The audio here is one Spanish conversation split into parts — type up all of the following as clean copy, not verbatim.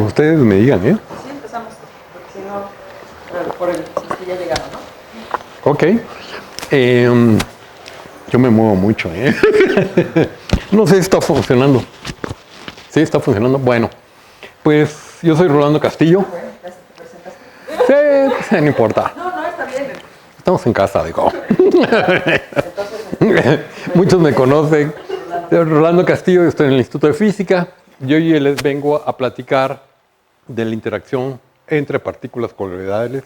ustedes me digan, ¿eh? Sí, empezamos, porque si no, por el chiste ya llegaron, ¿no? Ok. Yo me muevo mucho, ¿eh? No sé si está funcionando. ¿Sí está funcionando? Bueno, pues yo soy Rolando Castillo. Bueno, ya se te presentaste. Sí, pues, no importa. No, está bien. Estamos en casa, digo. Entonces, Muchos me conocen. Rolando Castillo, estoy en el Instituto de Física. Yo hoy les vengo a platicar de la interacción entre partículas coloidales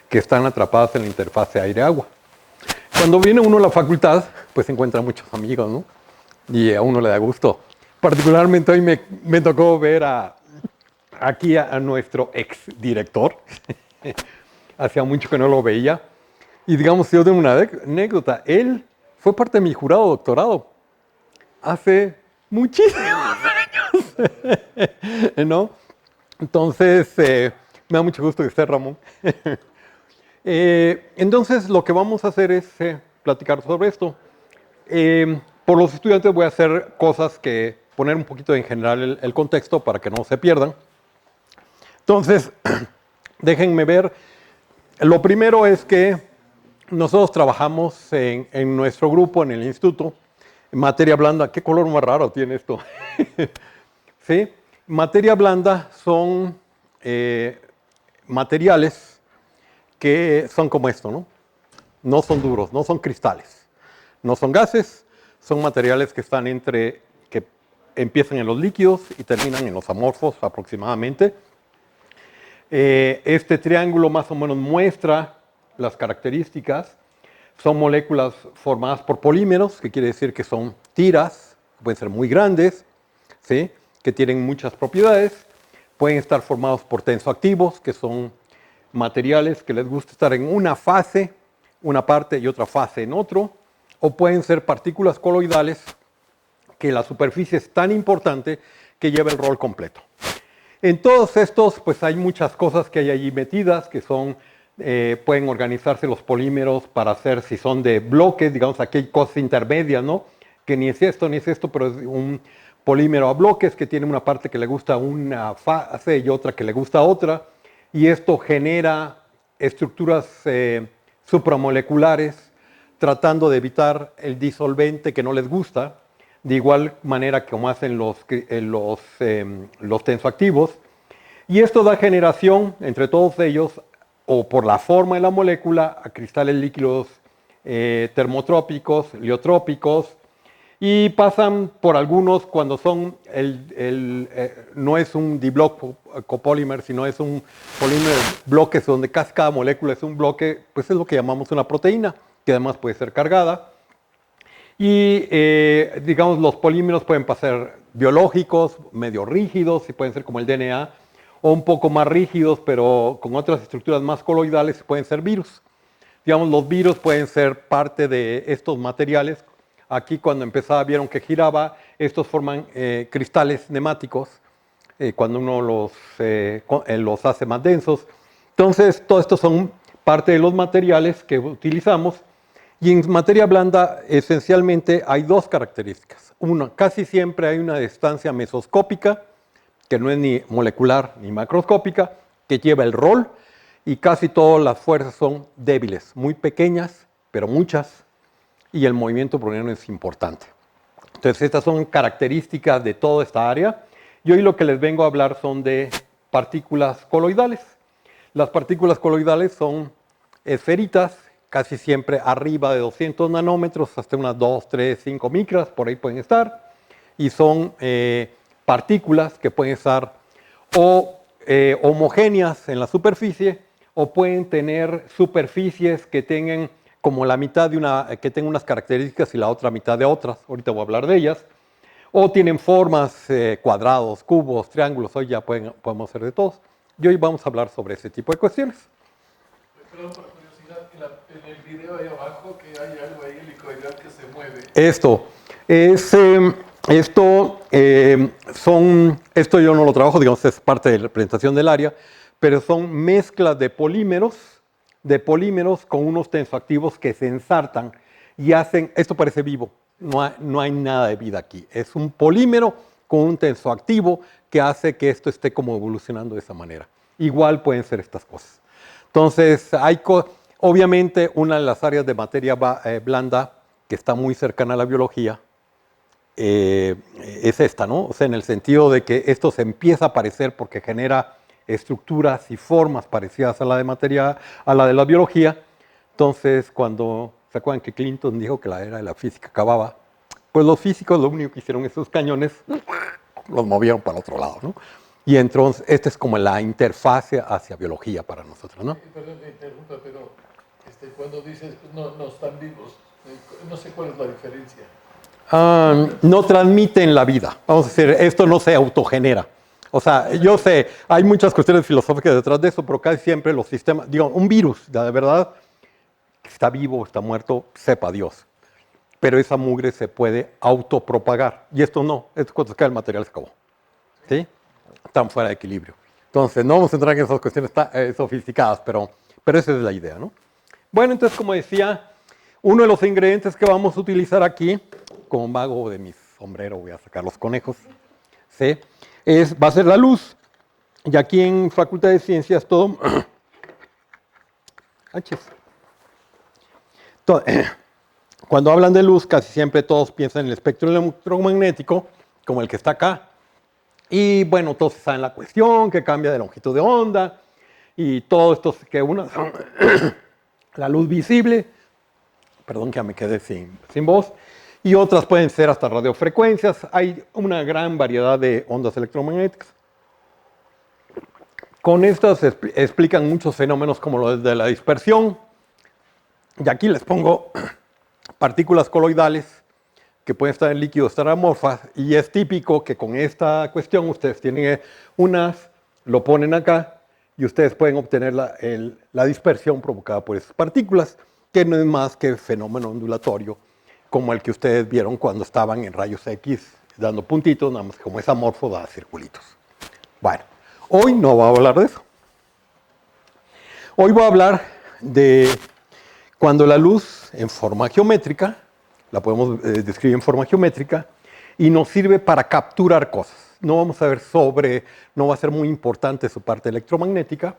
que están atrapadas en la interfase aire-agua. Cuando viene uno a la facultad, pues encuentra muchos amigos, ¿no? Y a uno le da gusto. Particularmente hoy me tocó ver aquí a nuestro exdirector. Hacía mucho que no lo veía. Y digamos, yo tengo una anécdota. Él fue parte de mi jurado de doctorado hace muchísimos años, ¿no? Entonces, me da mucho gusto que esté Ramón. Entonces, lo que vamos a hacer es platicar sobre esto. Por los estudiantes voy a hacer cosas que poner un poquito en general el contexto para que no se pierdan. Entonces, déjenme ver. Lo primero es que nosotros trabajamos en nuestro grupo, en el instituto, en materia blanda. ¿Qué color más raro tiene esto? ¿Sí? Materia blanda son materiales que son como esto, ¿no? No son duros, no son cristales, no son gases, son materiales que están que empiezan en los líquidos y terminan en los amorfos aproximadamente. Este triángulo más o menos muestra las características. Son moléculas formadas por polímeros, que quiere decir que son tiras, pueden ser muy grandes, ¿sí? Que tienen muchas propiedades. Pueden estar formados por tensoactivos, que son materiales que les gusta estar en una fase, una parte y otra fase en otro. O pueden ser partículas coloidales, que la superficie es tan importante que lleva el rol completo. En todos estos, pues hay muchas cosas que hay allí metidas, que son, pueden organizarse los polímeros para hacer, si son de bloques, digamos, aquí hay cosas intermedias, ¿no? Que ni es esto, pero es un polímero a bloques que tiene una parte que le gusta a una fase y otra que le gusta a otra, y esto genera estructuras supramoleculares tratando de evitar el disolvente que no les gusta, de igual manera como hacen los tensoactivos. Y esto da generación entre todos ellos, o por la forma de la molécula, a cristales líquidos termotrópicos, liotrópicos, y pasan por algunos cuando son, no es un diblock copolímero, sino es un polímero de bloques donde casi cada molécula es un bloque, pues es lo que llamamos una proteína, que además puede ser cargada. Y digamos, los polímeros pueden pasar biológicos, medio rígidos, y pueden ser como el DNA, o un poco más rígidos, pero con otras estructuras más coloidales, pueden ser virus. Digamos, los virus pueden ser parte de estos materiales. Aquí cuando empezaba vieron que giraba, estos forman cristales nemáticos cuando uno los hace más densos. Entonces, todos estos son parte de los materiales que utilizamos. Y en materia blanda, esencialmente, hay dos características. Una, casi siempre hay una distancia mesoscópica, que no es ni molecular ni macroscópica, que lleva el rol, y casi todas las fuerzas son débiles, muy pequeñas, pero muchas, y el movimiento browniano es importante. Entonces, estas son características de toda esta área, y hoy lo que les vengo a hablar son de partículas coloidales. Las partículas coloidales son esferitas, casi siempre arriba de 200 nanómetros, hasta unas 2, 3, 5 micras, por ahí pueden estar, y son partículas que pueden estar o homogéneas en la superficie, o pueden tener superficies que tengan como la mitad de que tengan unas características y la otra mitad de otras, ahorita voy a hablar de ellas, o tienen formas, cuadrados, cubos, triángulos, hoy ya podemos hacer de todos, y hoy vamos a hablar sobre ese tipo de cuestiones. Perdón por curiosidad, en el video ahí abajo que hay algo ahí helicoidal que se mueve. Esto yo no lo trabajo, digamos, es parte de la presentación del área, pero son mezclas de polímeros con unos tensoactivos que se ensartan y hacen, esto parece vivo, no hay nada de vida aquí, es un polímero con un tensoactivo que hace que esto esté como evolucionando de esa manera. Igual pueden ser estas cosas. Entonces, obviamente una de las áreas de materia blanda que está muy cercana a la biología es esta, ¿no? O sea, en el sentido de que esto se empieza a parecer porque genera estructuras y formas parecidas a la de materia, a la de la biología. Entonces, cuando se acuerdan que Clinton dijo que la era de la física acababa, pues los físicos lo único que hicieron esos cañones, los movieron para el otro lado, ¿no? Y entonces, esta es como la interfase hacia biología para nosotros, ¿no? Perdón, me interrumpa, pero cuando dices no están vivos, no sé cuál es la diferencia. No transmiten la vida. Vamos a decir, esto no se autogenera. O sea, yo sé, hay muchas cuestiones filosóficas detrás de eso, pero casi siempre los sistemas, digo, un virus, de verdad, está vivo o está muerto, sepa Dios. Pero esa mugre se puede autopropagar. Y esto no, esto cuando se cae el material se acabó. ¿Sí? Están fuera de equilibrio. Entonces, no vamos a entrar en esas cuestiones sofisticadas, pero esa es la idea, ¿no? Bueno, entonces, como decía, uno de los ingredientes que vamos a utilizar aquí, como mago de mi sombrero voy a sacar los conejos, ¿sí? Va a ser la luz. Y aquí en Facultad de Ciencias todo... Cuando hablan de luz, casi siempre todos piensan en el espectro electromagnético, como el que está acá. Y bueno, todos saben la cuestión, que cambia de longitud de onda, y todo esto, que una la luz visible, perdón que ya me quedé sin voz, y otras pueden ser hasta radiofrecuencias. Hay una gran variedad de ondas electromagnéticas. Con estas explican muchos fenómenos como los de la dispersión. Y aquí les pongo partículas coloidales que pueden estar en líquidos, estar amorfas, y es típico que con esta cuestión ustedes tienen unas, lo ponen acá, y ustedes pueden obtener la dispersión provocada por esas partículas, que no es más que fenómeno ondulatorio, como el que ustedes vieron cuando estaban en rayos X, dando puntitos, nada más como es amorfo, da circulitos. Bueno, hoy no voy a hablar de eso. Hoy voy a hablar de cuando la luz en forma geométrica, la podemos describir en forma geométrica, y nos sirve para capturar cosas. No vamos a ver no va a ser muy importante su parte electromagnética,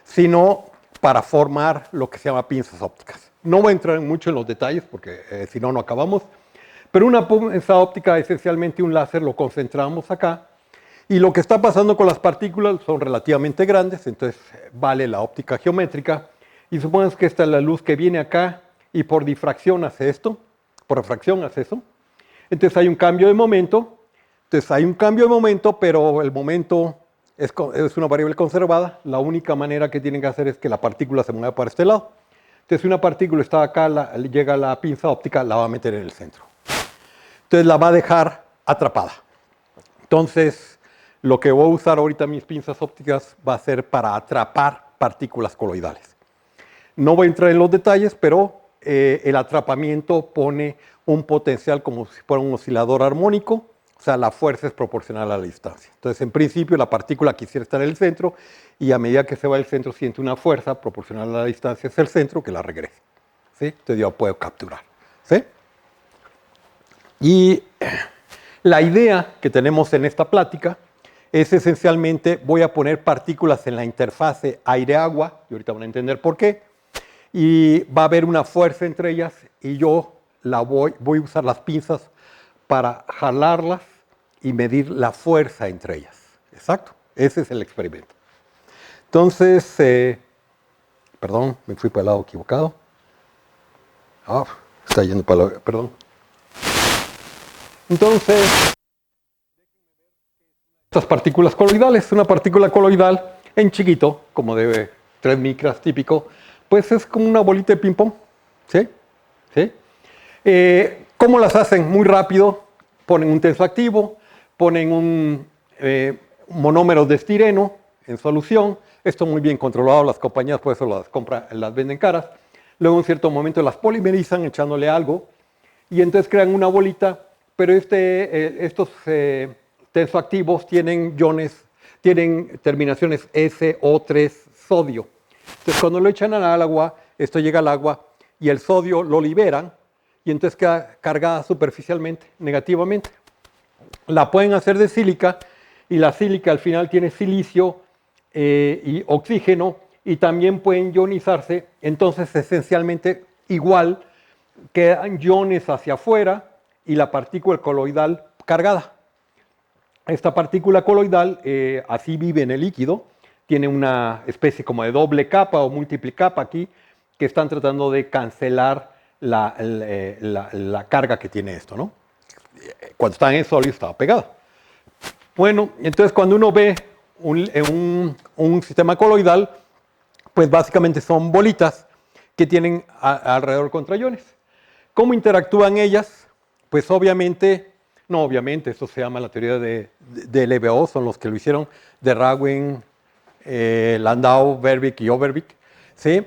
sino para formar lo que se llama pinzas ópticas. No voy a entrar mucho en los detalles porque si no, no acabamos. Pero una pinza óptica, esencialmente un láser, lo concentramos acá. Y lo que está pasando con las partículas son relativamente grandes, entonces vale la óptica geométrica. Y supongamos que esta es la luz que viene acá y por difracción hace esto, por refracción hace eso. Entonces hay un cambio de momento. Pero el momento es una variable conservada. La única manera que tienen que hacer es que la partícula se mueva para este lado. Entonces, si una partícula está acá, llega a la pinza óptica, la va a meter en el centro. Entonces, la va a dejar atrapada. Entonces, lo que voy a usar ahorita mis pinzas ópticas va a ser para atrapar partículas coloidales. No voy a entrar en los detalles, pero el atrapamiento pone un potencial como si fuera un oscilador armónico. O sea, la fuerza es proporcional a la distancia. Entonces, en principio, la partícula quisiera estar en el centro y a medida que se va al centro siente una fuerza proporcional a la distancia hacia el centro que la regresa. ¿Sí? Entonces, yo la puedo capturar. ¿Sí? Y la idea que tenemos en esta plática es esencialmente, voy a poner partículas en la interfase aire-agua, y ahorita van a entender por qué, y va a haber una fuerza entre ellas y yo voy a usar las pinzas para jalarlas y medir la fuerza entre ellas. Exacto, ese es el experimento. Entonces, perdón, me fui para el lado equivocado. Está yendo para el lado, perdón. Entonces, estas partículas coloidales, una partícula coloidal en chiquito, como de 3 micras típico, pues es como una bolita de ping-pong. ¿Sí? ¿Sí? ¿Cómo las hacen? Muy rápido. Ponen un tensoactivo, ponen un monómero de estireno en solución. Esto muy bien controlado, las compañías por eso las venden caras. Luego en cierto momento las polimerizan echándole algo y entonces crean una bolita, pero estos tensoactivos tienen terminaciones SO3 sodio. Entonces cuando lo echan al agua, esto llega al agua y el sodio lo liberan y entonces queda cargada superficialmente, negativamente. la pueden hacer de sílica y la sílica al final tiene silicio y oxígeno y también pueden ionizarse, entonces esencialmente igual quedan iones hacia afuera y la partícula coloidal cargada. Esta partícula coloidal así vive en el líquido, tiene una especie como de doble capa o múltiple capa aquí que están tratando de cancelar la carga que tiene esto, ¿no? Cuando está en el sólido estaba pegada. Bueno, entonces cuando uno ve un sistema coloidal, pues básicamente son bolitas que tienen alrededor contraiones. ¿Cómo interactúan ellas? Pues obviamente, esto se llama la teoría de LBO, son los que lo hicieron, de Ragwin, Landau, Verbeek y Overbeek, ¿sí?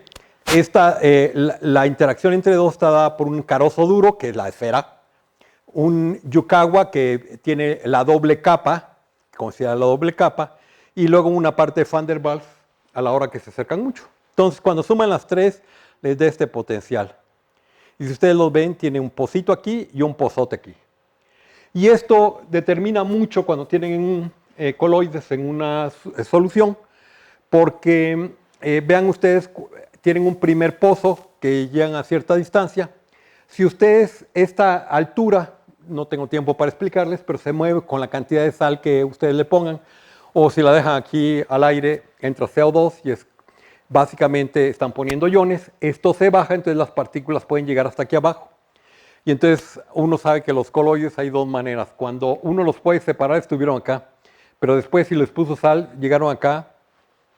La interacción entre dos está dada por un carozo duro, que es la esfera, un Yukawa que tiene la doble capa, considera la doble capa, y luego una parte de Van der Waals a la hora que se acercan mucho. Entonces, cuando suman las tres, les da este potencial. Y si ustedes lo ven, tiene un pocito aquí y un pozote aquí. Y esto determina mucho cuando tienen coloides en una solución, porque vean ustedes, tienen un primer pozo que llegan a cierta distancia. Si ustedes, esta altura, no tengo tiempo para explicarles, pero se mueve con la cantidad de sal que ustedes le pongan, o si la dejan aquí al aire, entra CO2 y básicamente están poniendo iones, esto se baja, entonces las partículas pueden llegar hasta aquí abajo. Y entonces uno sabe que los coloides hay dos maneras. Cuando uno los puede separar, estuvieron acá, pero después si les puso sal, llegaron acá,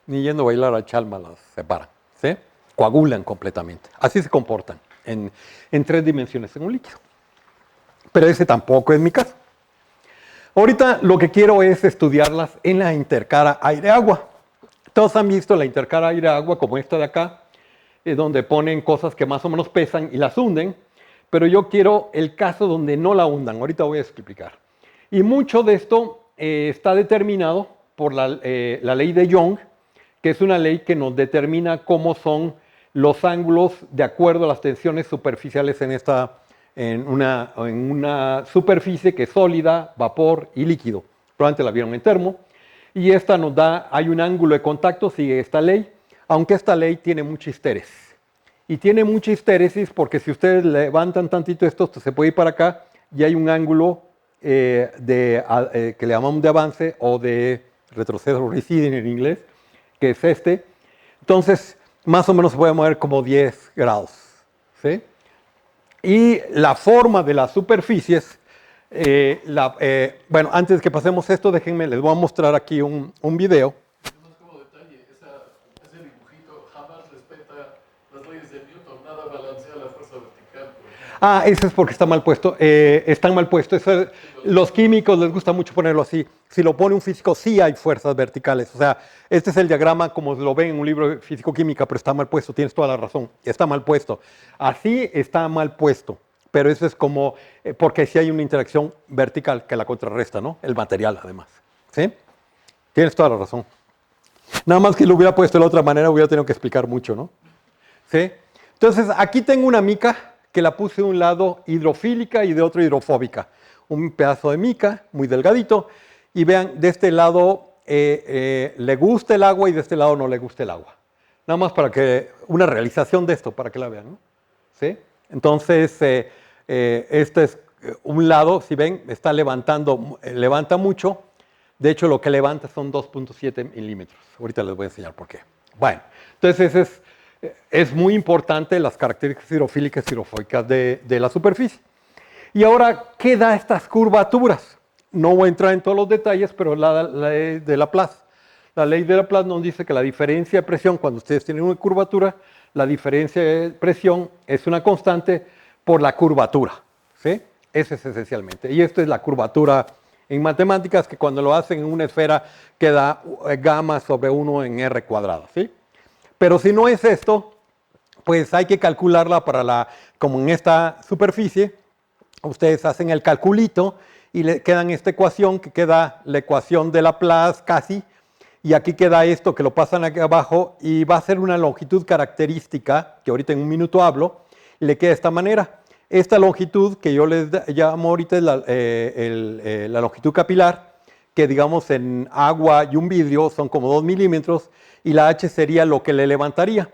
ni yendo a bailar a Chalma las separan, ¿sí? Coagulan completamente. Así se comportan en tres dimensiones en un líquido. Pero ese tampoco es mi caso. Ahorita lo que quiero es estudiarlas en la intercara aire-agua. Todos han visto la intercara aire-agua como esta de acá, donde ponen cosas que más o menos pesan y las hunden, pero yo quiero el caso donde no la hundan. Ahorita voy a explicar. Y mucho de esto está determinado por la ley de Young, que es una ley que nos determina cómo son los ángulos de acuerdo a las tensiones superficiales en una superficie que es sólida, vapor y líquido. Probablemente la vieron en termo. Y esta nos da, hay un ángulo de contacto, sigue esta ley, aunque esta ley tiene mucha histéresis. Y tiene mucha histéresis porque si ustedes levantan tantito esto se puede ir para acá y hay un ángulo que le llamamos de avance o de retroceso, receding en inglés, que es este. Entonces, más o menos se puede mover como 10 grados, ¿sí? Y la forma de las superficies, bueno, antes que pasemos esto, déjenme, les voy a mostrar aquí un video. Nomás como detalle, ese dibujito jamás respeta las leyes de Newton, nada balancea la fuerza vertical. Ah, eso es porque está mal puesto. Están mal puestos. Los químicos les gusta mucho ponerlo así. Si lo pone un físico, sí hay fuerzas verticales. O sea, este es el diagrama como lo ven en un libro de físico-química, pero está mal puesto. Tienes toda la razón. Está mal puesto. Así está mal puesto. Pero eso es como, porque sí hay una interacción vertical que la contrarresta, ¿no? El material, además. ¿Sí? Tienes toda la razón. Nada más que lo hubiera puesto de la otra manera, hubiera tenido que explicar mucho, ¿no? ¿Sí? Entonces, aquí tengo una mica que la puse de un lado hidrofílica y de otro hidrofóbica. Un pedazo de mica, muy delgadito, y vean, de este lado le gusta el agua y de este lado no le gusta el agua. Nada más para que, una realización de esto, para que la vean, ¿no? ¿Sí? Entonces, este es un lado, si ven, está levanta mucho. De hecho, lo que levanta son 2.7 milímetros. Ahorita les voy a enseñar por qué. Bueno, entonces es muy importante las características hidrofílicas y hidrofóbicas de la superficie. Y ahora, ¿qué da estas curvaturas? No voy a entrar en todos los detalles, pero la ley de Laplace. La ley de Laplace nos dice que la diferencia de presión, cuando ustedes tienen una curvatura, la diferencia de presión es una constante por la curvatura, ¿sí? Ese es esencialmente. Y esto es la curvatura en matemáticas, que cuando lo hacen en una esfera queda gamma sobre 1 en r cuadrado, ¿sí? Pero si no es esto, pues hay que calcularla como en esta superficie. Ustedes hacen el calculito y le quedan esta ecuación, que queda la ecuación de Laplace casi, y aquí queda esto que lo pasan aquí abajo y va a ser una longitud característica, que ahorita en un minuto hablo, y le queda de esta manera. Esta longitud que yo les llamo ahorita es la longitud capilar, que digamos en agua y un vidrio son como 2 milímetros, y la H sería lo que le levantaría.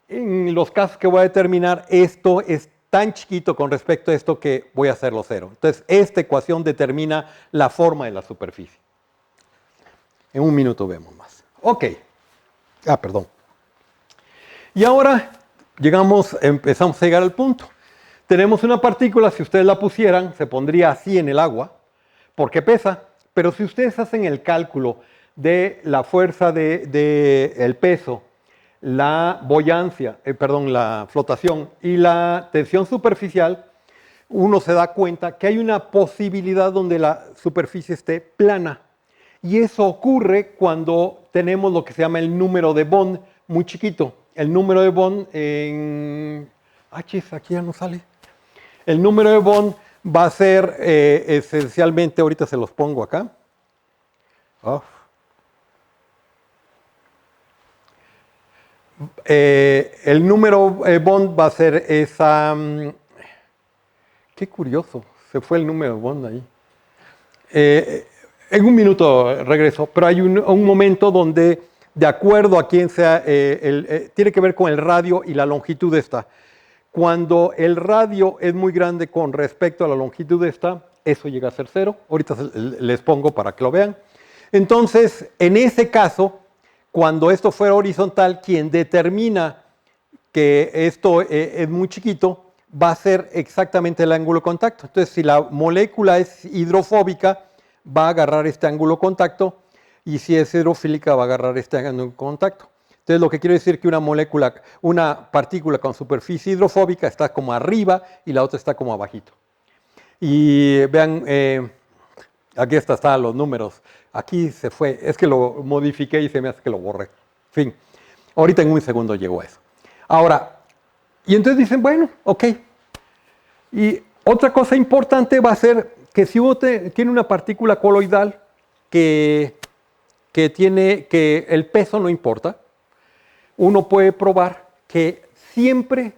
En los casos que voy a determinar, esto es tan chiquito con respecto a esto que voy a hacerlo 0. Entonces, esta ecuación determina la forma de la superficie. En un minuto vemos más. Ok. Perdón. Y ahora empezamos a llegar al punto. Tenemos una partícula, si ustedes la pusieran, se pondría así en el agua, porque pesa. Pero si ustedes hacen el cálculo de la fuerza del peso, la buoyancia, la flotación y la tensión superficial, uno se da cuenta que hay una posibilidad donde la superficie esté plana. Y eso ocurre cuando tenemos lo que se llama el número de Bond muy chiquito. El número de Bond en... aquí ya no sale. El número de Bond va a ser esencialmente, ahorita se los pongo acá. El número Bond va a ser esa... qué curioso, se fue el número Bond ahí. En un minuto regreso, pero hay un momento donde, de acuerdo a quién sea, tiene que ver con el radio y la longitud de esta. Cuando el radio es muy grande con respecto a la longitud de esta, eso llega a ser 0. Ahorita les pongo para que lo vean. Entonces, en ese caso, cuando esto fuera horizontal, quien determina que esto es muy chiquito, va a ser exactamente el ángulo de contacto. Entonces, si la molécula es hidrofóbica, va a agarrar este ángulo de contacto, y si es hidrofílica, va a agarrar este ángulo de contacto. Entonces, lo que quiere decir que una partícula con superficie hidrofóbica está como arriba y la otra está como abajito. Y vean, aquí están los números. Aquí se fue, es que lo modifiqué y se me hace que lo borré. En fin, ahorita en un segundo llegó a eso. Ahora, y entonces dicen, bueno, ok. Y otra cosa importante va a ser que si uno tiene una partícula coloidal que el peso no importa, uno puede probar que siempre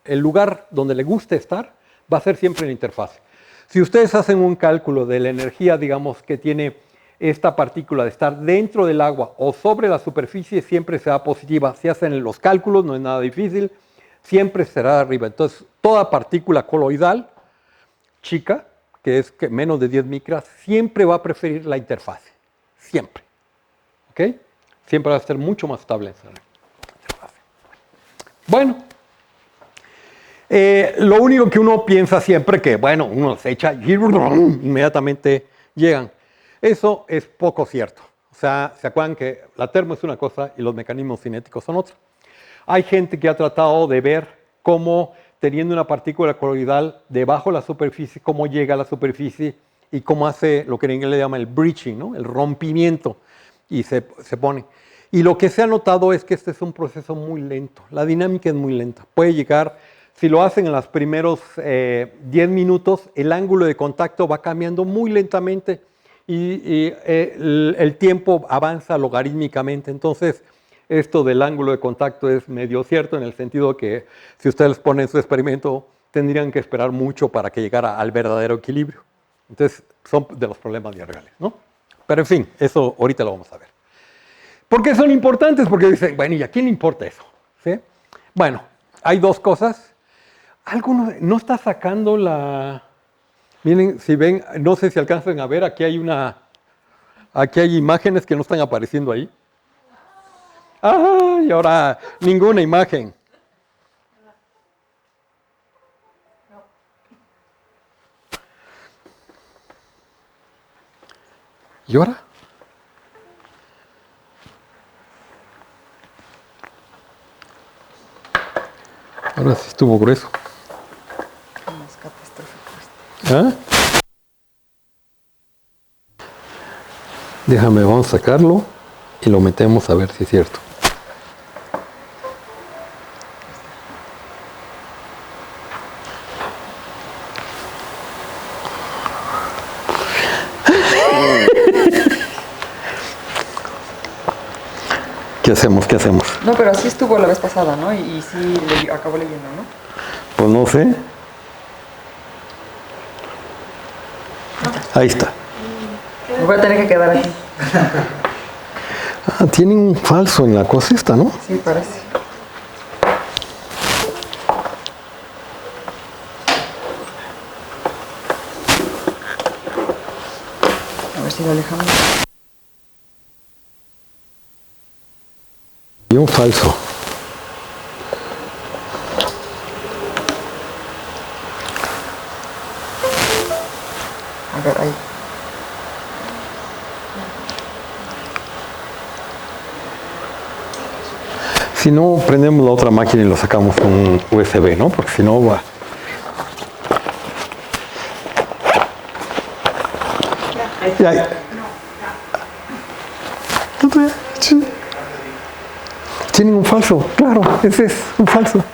el lugar donde le guste estar va a ser siempre en la interfase. Si ustedes hacen un cálculo de la energía, digamos, que tiene esta partícula de estar dentro del agua o sobre la superficie, siempre será positiva. Si hacen los cálculos, no es nada difícil, siempre será arriba. Entonces, toda partícula coloidal, chica, que es menos de 10 micras, siempre va a preferir la interfase. Siempre. ¿Ok? Siempre va a ser mucho más estable esa interfase. Bueno. Lo único que uno piensa siempre que, bueno, uno se echa y inmediatamente llegan. Eso es poco cierto. O sea, ¿se acuerdan que la termo es una cosa y los mecanismos cinéticos son otra? Hay gente que ha tratado de ver cómo, teniendo una partícula coloidal debajo de la superficie, cómo llega a la superficie y cómo hace lo que en inglés le llama el breaching, ¿no? El rompimiento, y se pone. Y lo que se ha notado es que este es un proceso muy lento. La dinámica es muy lenta. Puede llegar... Si lo hacen en los primeros 10 minutos, el ángulo de contacto va cambiando muy lentamente y el tiempo avanza logarítmicamente. Entonces, esto del ángulo de contacto es medio cierto en el sentido que si ustedes ponen su experimento, tendrían que esperar mucho para que llegara al verdadero equilibrio. Entonces, son de los problemas diarreales, ¿no? Pero en fin, eso ahorita lo vamos a ver. ¿Por qué son importantes? Porque dicen, bueno, ¿y a quién le importa eso? ¿Sí? Bueno, hay dos cosas. Alguno no está sacando la... Miren, si ven, no sé si alcanzan a ver, aquí hay imágenes que no están apareciendo ahí. ¡Ah! Y ahora ninguna imagen. ¿Y ahora? Ahora sí estuvo grueso. ¿Ah? Déjame, vamos a sacarlo y lo metemos a ver si es cierto. ¿Qué hacemos? ¿Qué hacemos? No, pero así estuvo la vez pasada, ¿no? Y sí acabó leyendo, ¿no? Pues no sé. Ahí está. Me voy a tener que quedar aquí. Ah, tienen un falso en la cosa esta, ¿no? Sí, parece. A ver si lo alejamos. Y un falso. A ver, ahí. Si no, prendemos la otra máquina y lo sacamos con un USB, ¿no? Porque si no va. Ya. Tienen un falso, claro, ese es un falso.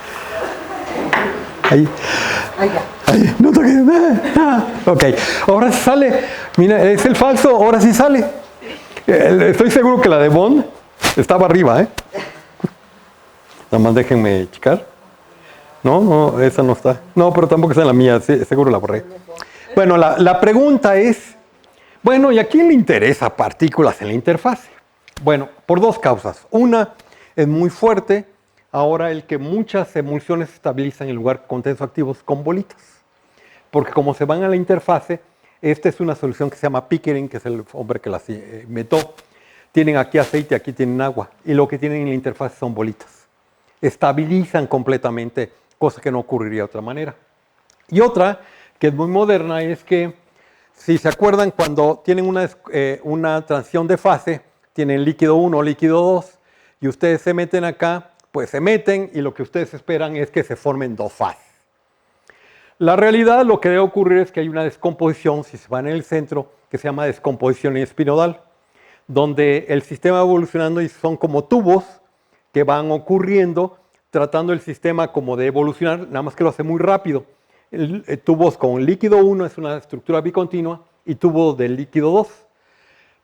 Ahí. Ahí ya. Ahí, no toques nada. Ok, ahora sí sale. Mira, es el falso, ahora sí sale. Estoy seguro que la de Bond estaba arriba, ¿eh? Nada más déjenme checar. No, esa no está. No, pero tampoco está en la mía, sí, seguro la borré. Bueno, la pregunta es, bueno, ¿y a quién le interesa partículas en la interfase? Bueno, por dos causas. Una, es muy fuerte. Ahora el que muchas emulsiones se estabilizan en lugar con tensoactivos con bolitas. Porque como se van a la interfase, esta es una solución que se llama Pickering, que es el hombre que la inventó. Tienen aquí aceite, aquí tienen agua. Y lo que tienen en la interfase son bolitas. Estabilizan completamente, cosa que no ocurriría de otra manera. Y otra, que es muy moderna, es que, si se acuerdan, cuando tienen una transición de fase, tienen líquido 1, líquido 2, y ustedes se meten acá, pues se meten y lo que ustedes esperan es que se formen dos fases. La realidad, lo que debe ocurrir es que hay una descomposición, si se van en el centro, que se llama descomposición espinodal, donde el sistema va evolucionando y son como tubos que van ocurriendo, tratando el sistema como de evolucionar, nada más que lo hace muy rápido. Tubos con líquido 1 es una estructura bicontinua y tubos del líquido 2.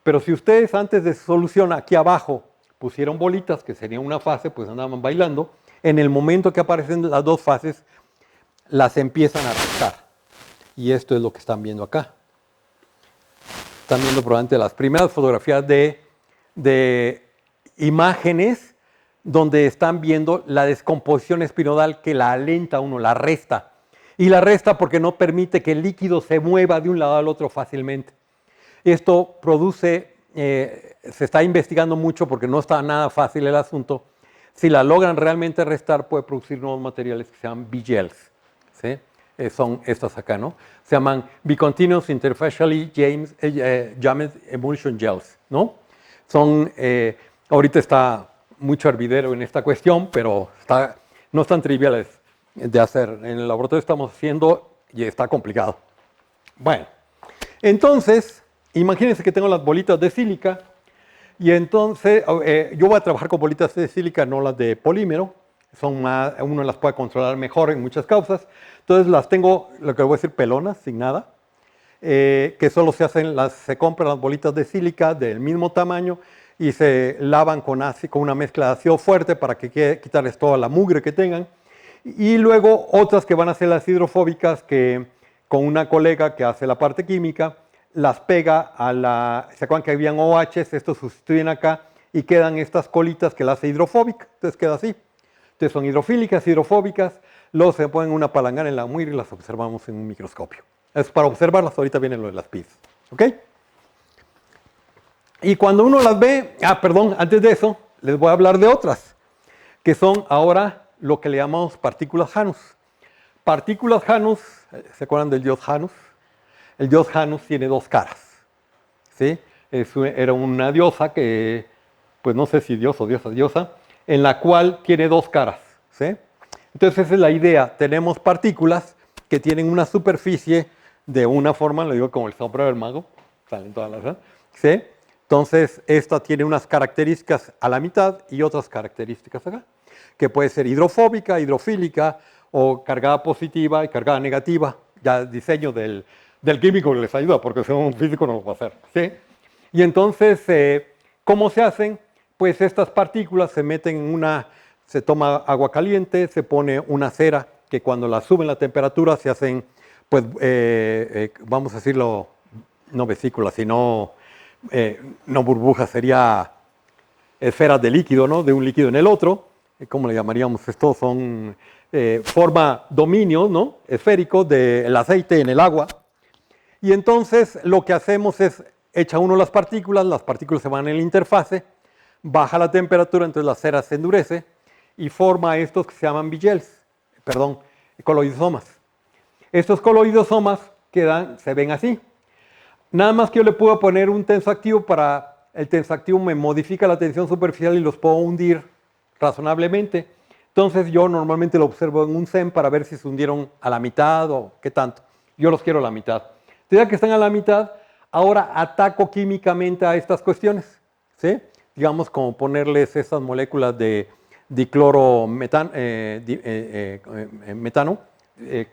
Pero si ustedes antes de su solución aquí abajo pusieron bolitas, que sería una fase, pues andaban bailando, en el momento que aparecen las dos fases, las empiezan a restar. Y esto es lo que están viendo acá. Están viendo probablemente las primeras fotografías de imágenes donde están viendo la descomposición espinodal que la alenta a uno, la resta. Y la resta porque no permite que el líquido se mueva de un lado al otro fácilmente. Esto produce, se está investigando mucho porque no está nada fácil el asunto. Si la logran realmente restar, puede producir nuevos materiales que se llaman B-gels. ¿Sí? Son estas acá, ¿no? Se llaman Bicontinuous Interfacially Jammed Emulsion Gels, ¿no? Son, ahorita está mucho hervidero en esta cuestión, pero no están triviales de hacer. En el laboratorio estamos haciendo y está complicado. Bueno, entonces, imagínense que tengo las bolitas de sílica y entonces yo voy a trabajar con bolitas de sílica, no las de polímero. Uno las puede controlar mejor en muchas causas. Entonces las tengo, lo que voy a decir, pelonas, sin nada, que solo se compran las bolitas de sílica del mismo tamaño y se lavan con una mezcla de ácido fuerte para que quitarles toda la mugre que tengan. Y luego otras que van a ser las hidrofóbicas, que con una colega que hace la parte química, las pega ¿se acuerdan que habían OHs? Estos sustituyen acá y quedan estas colitas que las hace hidrofóbica. Entonces queda así. Entonces son hidrofílicas, hidrofóbicas, luego se ponen una palangana en la muir y las observamos en un microscopio. Es para observarlas, ahorita viene lo de las PIDs. ¿Ok? Y cuando uno las ve, perdón, antes de eso, les voy a hablar de otras, que son ahora lo que le llamamos partículas Janus. Partículas Janus, ¿se acuerdan del dios Janus? El dios Janus tiene dos caras. ¿Sí? Era una diosa que, pues no sé si dios o diosa, en la cual tiene dos caras. ¿Sí? Entonces esa es la idea. Tenemos partículas que tienen una superficie de una forma, lo digo como el sombrero del mago, salen todas las, ¿sí? Entonces esta tiene unas características a la mitad y otras características acá, que puede ser hidrofóbica, hidrofílica, o cargada positiva y cargada negativa. Ya el diseño del químico les ayuda, porque si no un físico no lo va a hacer. ¿Sí? Y entonces, ¿cómo se hacen? Pues estas partículas se meten se toma agua caliente, se pone una cera que cuando la suben la temperatura se hacen, pues, vamos a decirlo, no vesículas, sino no burbujas, sería esferas de líquido, ¿no? De un líquido en el otro. ¿Cómo le llamaríamos esto? Son forma dominio, ¿no? Esférico del aceite en el agua. Y entonces lo que hacemos es, echa uno las partículas se van en la interfase, baja la temperatura, entonces la cera se endurece y forma estos que se llaman coloidosomas. Estos coloidosomas se ven así. Nada más que yo le puedo poner un tensoactivo el tensoactivo me modifica la tensión superficial y los puedo hundir razonablemente. Entonces yo normalmente lo observo en un SEM para ver si se hundieron a la mitad o qué tanto. Yo los quiero a la mitad. Ya que están a la mitad, ahora ataco químicamente a estas cuestiones, ¿sí? Digamos como ponerles estas moléculas de diclorometano,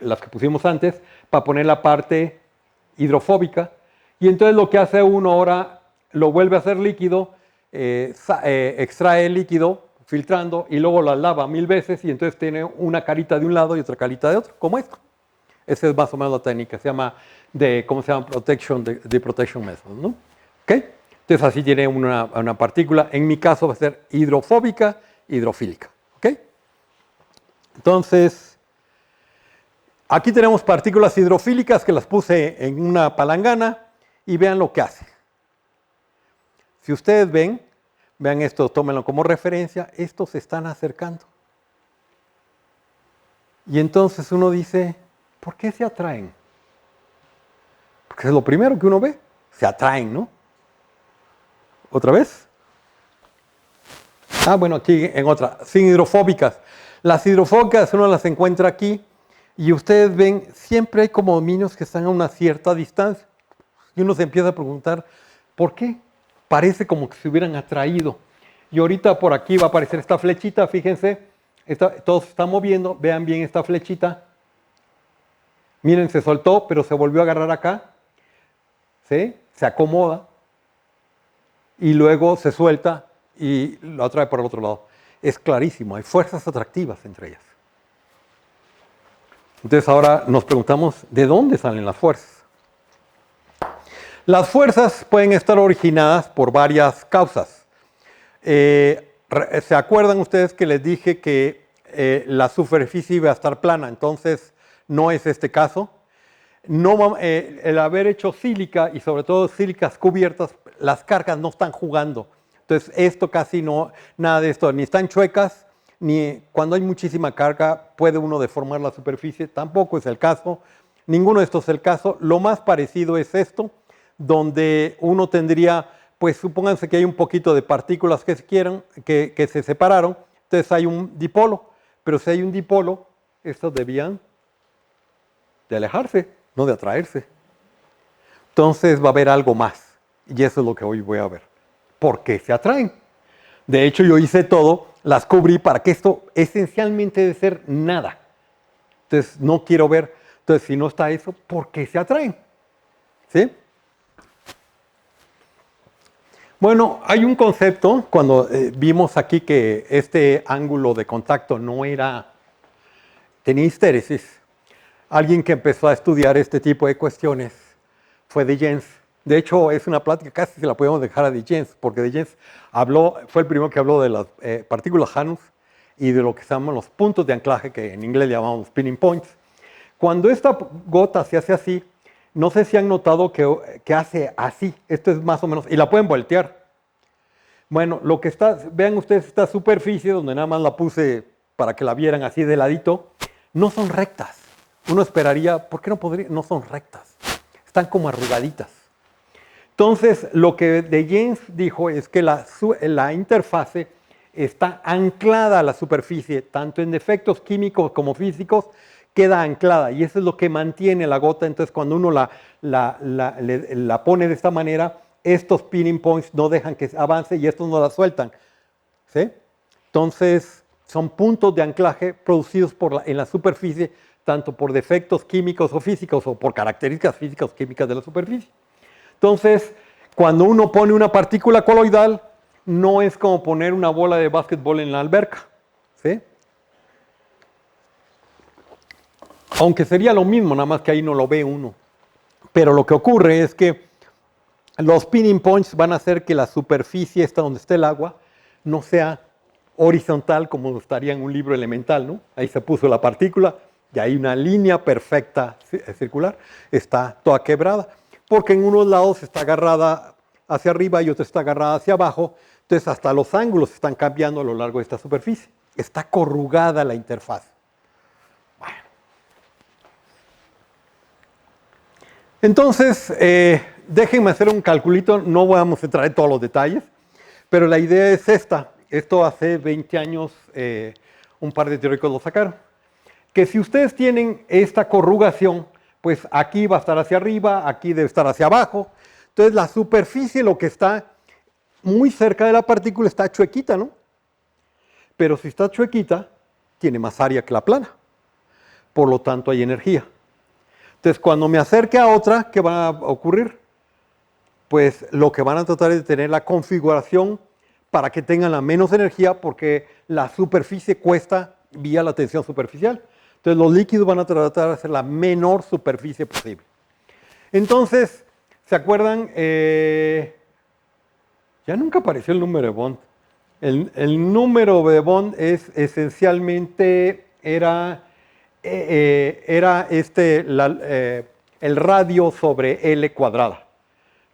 las que pusimos antes, para poner la parte hidrofóbica. Y entonces lo que hace uno ahora, lo vuelve a hacer líquido, extrae el líquido, filtrando, y luego la lava 1000 veces, y entonces tiene una carita de un lado y otra carita de otro, como esto. Esa es más o menos la técnica, se llama protection method, ¿no? ¿Ok? Entonces así tiene una partícula, en mi caso va a ser hidrofóbica, hidrofílica, ¿ok? Entonces, aquí tenemos partículas hidrofílicas que las puse en una palangana y vean lo que hace. Si ustedes vean esto, tómenlo como referencia, estos se están acercando. Y entonces uno dice, ¿por qué se atraen? Porque es lo primero que uno ve, se atraen, ¿no? ¿Otra vez? Bueno, aquí en otra, sin hidrofóbicas. Las hidrofóbicas uno las encuentra aquí y ustedes ven, siempre hay como dominios que están a una cierta distancia. Y uno se empieza a preguntar, ¿por qué? Parece como que se hubieran atraído. Y ahorita por aquí va a aparecer esta flechita, fíjense, todo se está moviendo, vean bien esta flechita. Miren, se soltó, pero se volvió a agarrar acá. ¿Sí? Se acomoda y luego se suelta y lo atrae por el otro lado. Es clarísimo, hay fuerzas atractivas entre ellas. Entonces ahora nos preguntamos, ¿de dónde salen las fuerzas? Las fuerzas pueden estar originadas por varias causas. ¿Se acuerdan ustedes que les dije que la superficie iba a estar plana? Entonces no es este caso. No, el haber hecho sílica y sobre todo sílicas cubiertas, las cargas no están jugando. Entonces esto casi no, nada de esto, ni están chuecas, ni cuando hay muchísima carga puede uno deformar la superficie, tampoco es el caso. Ninguno de estos es el caso. Lo más parecido es esto, donde uno tendría, pues supónganse que hay un poquito de partículas que se separaron, entonces hay un dipolo, pero si hay un dipolo, estos debían de alejarse, no de atraerse. Entonces va a haber algo más, y eso es lo que hoy voy a ver. ¿Por qué se atraen? De hecho, yo hice todo, las cubrí para que esto esencialmente debe ser nada. Entonces, no quiero ver. Entonces, si no está eso, ¿por qué se atraen? ¿Sí? Bueno, hay un concepto, cuando vimos aquí que este ángulo de contacto tenía histéresis. Alguien que empezó a estudiar este tipo de cuestiones fue de Jens. De hecho, es una plática, casi se la podemos dejar a de Jens, porque de Jens fue el primero que habló de las partículas Janus y de lo que se llaman los puntos de anclaje, que en inglés llamamos spinning points. Cuando esta gota se hace así, no sé si han notado que hace así, esto es más o menos, y la pueden voltear. Bueno, vean ustedes esta superficie, donde nada más la puse para que la vieran así de ladito, no son rectas. Uno esperaría, ¿por qué no podría? No son rectas, están como arrugaditas. Entonces, lo que de Jens dijo es que la interfase está anclada a la superficie, tanto en efectos químicos como físicos, queda anclada, y eso es lo que mantiene la gota. Entonces, cuando uno la pone de esta manera, estos pinning points no dejan que avance y estos no la sueltan. ¿Sí? Entonces, son puntos de anclaje producidos en la superficie, tanto por defectos químicos o físicos o por características físicas o químicas de la superficie. Entonces, cuando uno pone una partícula coloidal, no es como poner una bola de básquetbol en la alberca. ¿Sí? Aunque sería lo mismo, nada más que ahí no lo ve uno. Pero lo que ocurre es que los pinning points van a hacer que la superficie esta donde esté el agua no sea horizontal como estaría en un libro elemental, ¿no? Ahí se puso la partícula y hay una línea perfecta circular, está toda quebrada, porque en unos lados está agarrada hacia arriba y otro está agarrada hacia abajo, entonces hasta los ángulos están cambiando a lo largo de esta superficie. Está corrugada la interfaz. Bueno. Entonces, déjenme hacer un calculito, no vamos a entrar en todos los detalles, pero la idea es esta. Esto hace 20 años un par de teóricos lo sacaron. Que si ustedes tienen esta corrugación, pues aquí va a estar hacia arriba, aquí debe estar hacia abajo. Entonces la superficie, lo que está muy cerca de la partícula, está chuequita, ¿no? Pero si está chuequita, tiene más área que la plana. Por lo tanto, hay energía. Entonces, cuando me acerque a otra, ¿qué va a ocurrir? Pues lo que van a tratar es de tener la configuración para que tengan la menos energía, porque la superficie cuesta vía la tensión superficial. Entonces, los líquidos van a tratar de hacer la menor superficie posible. Entonces, ¿se acuerdan? Ya nunca apareció el número de Bond. El número de Bond es esencialmente, era el radio sobre L cuadrada.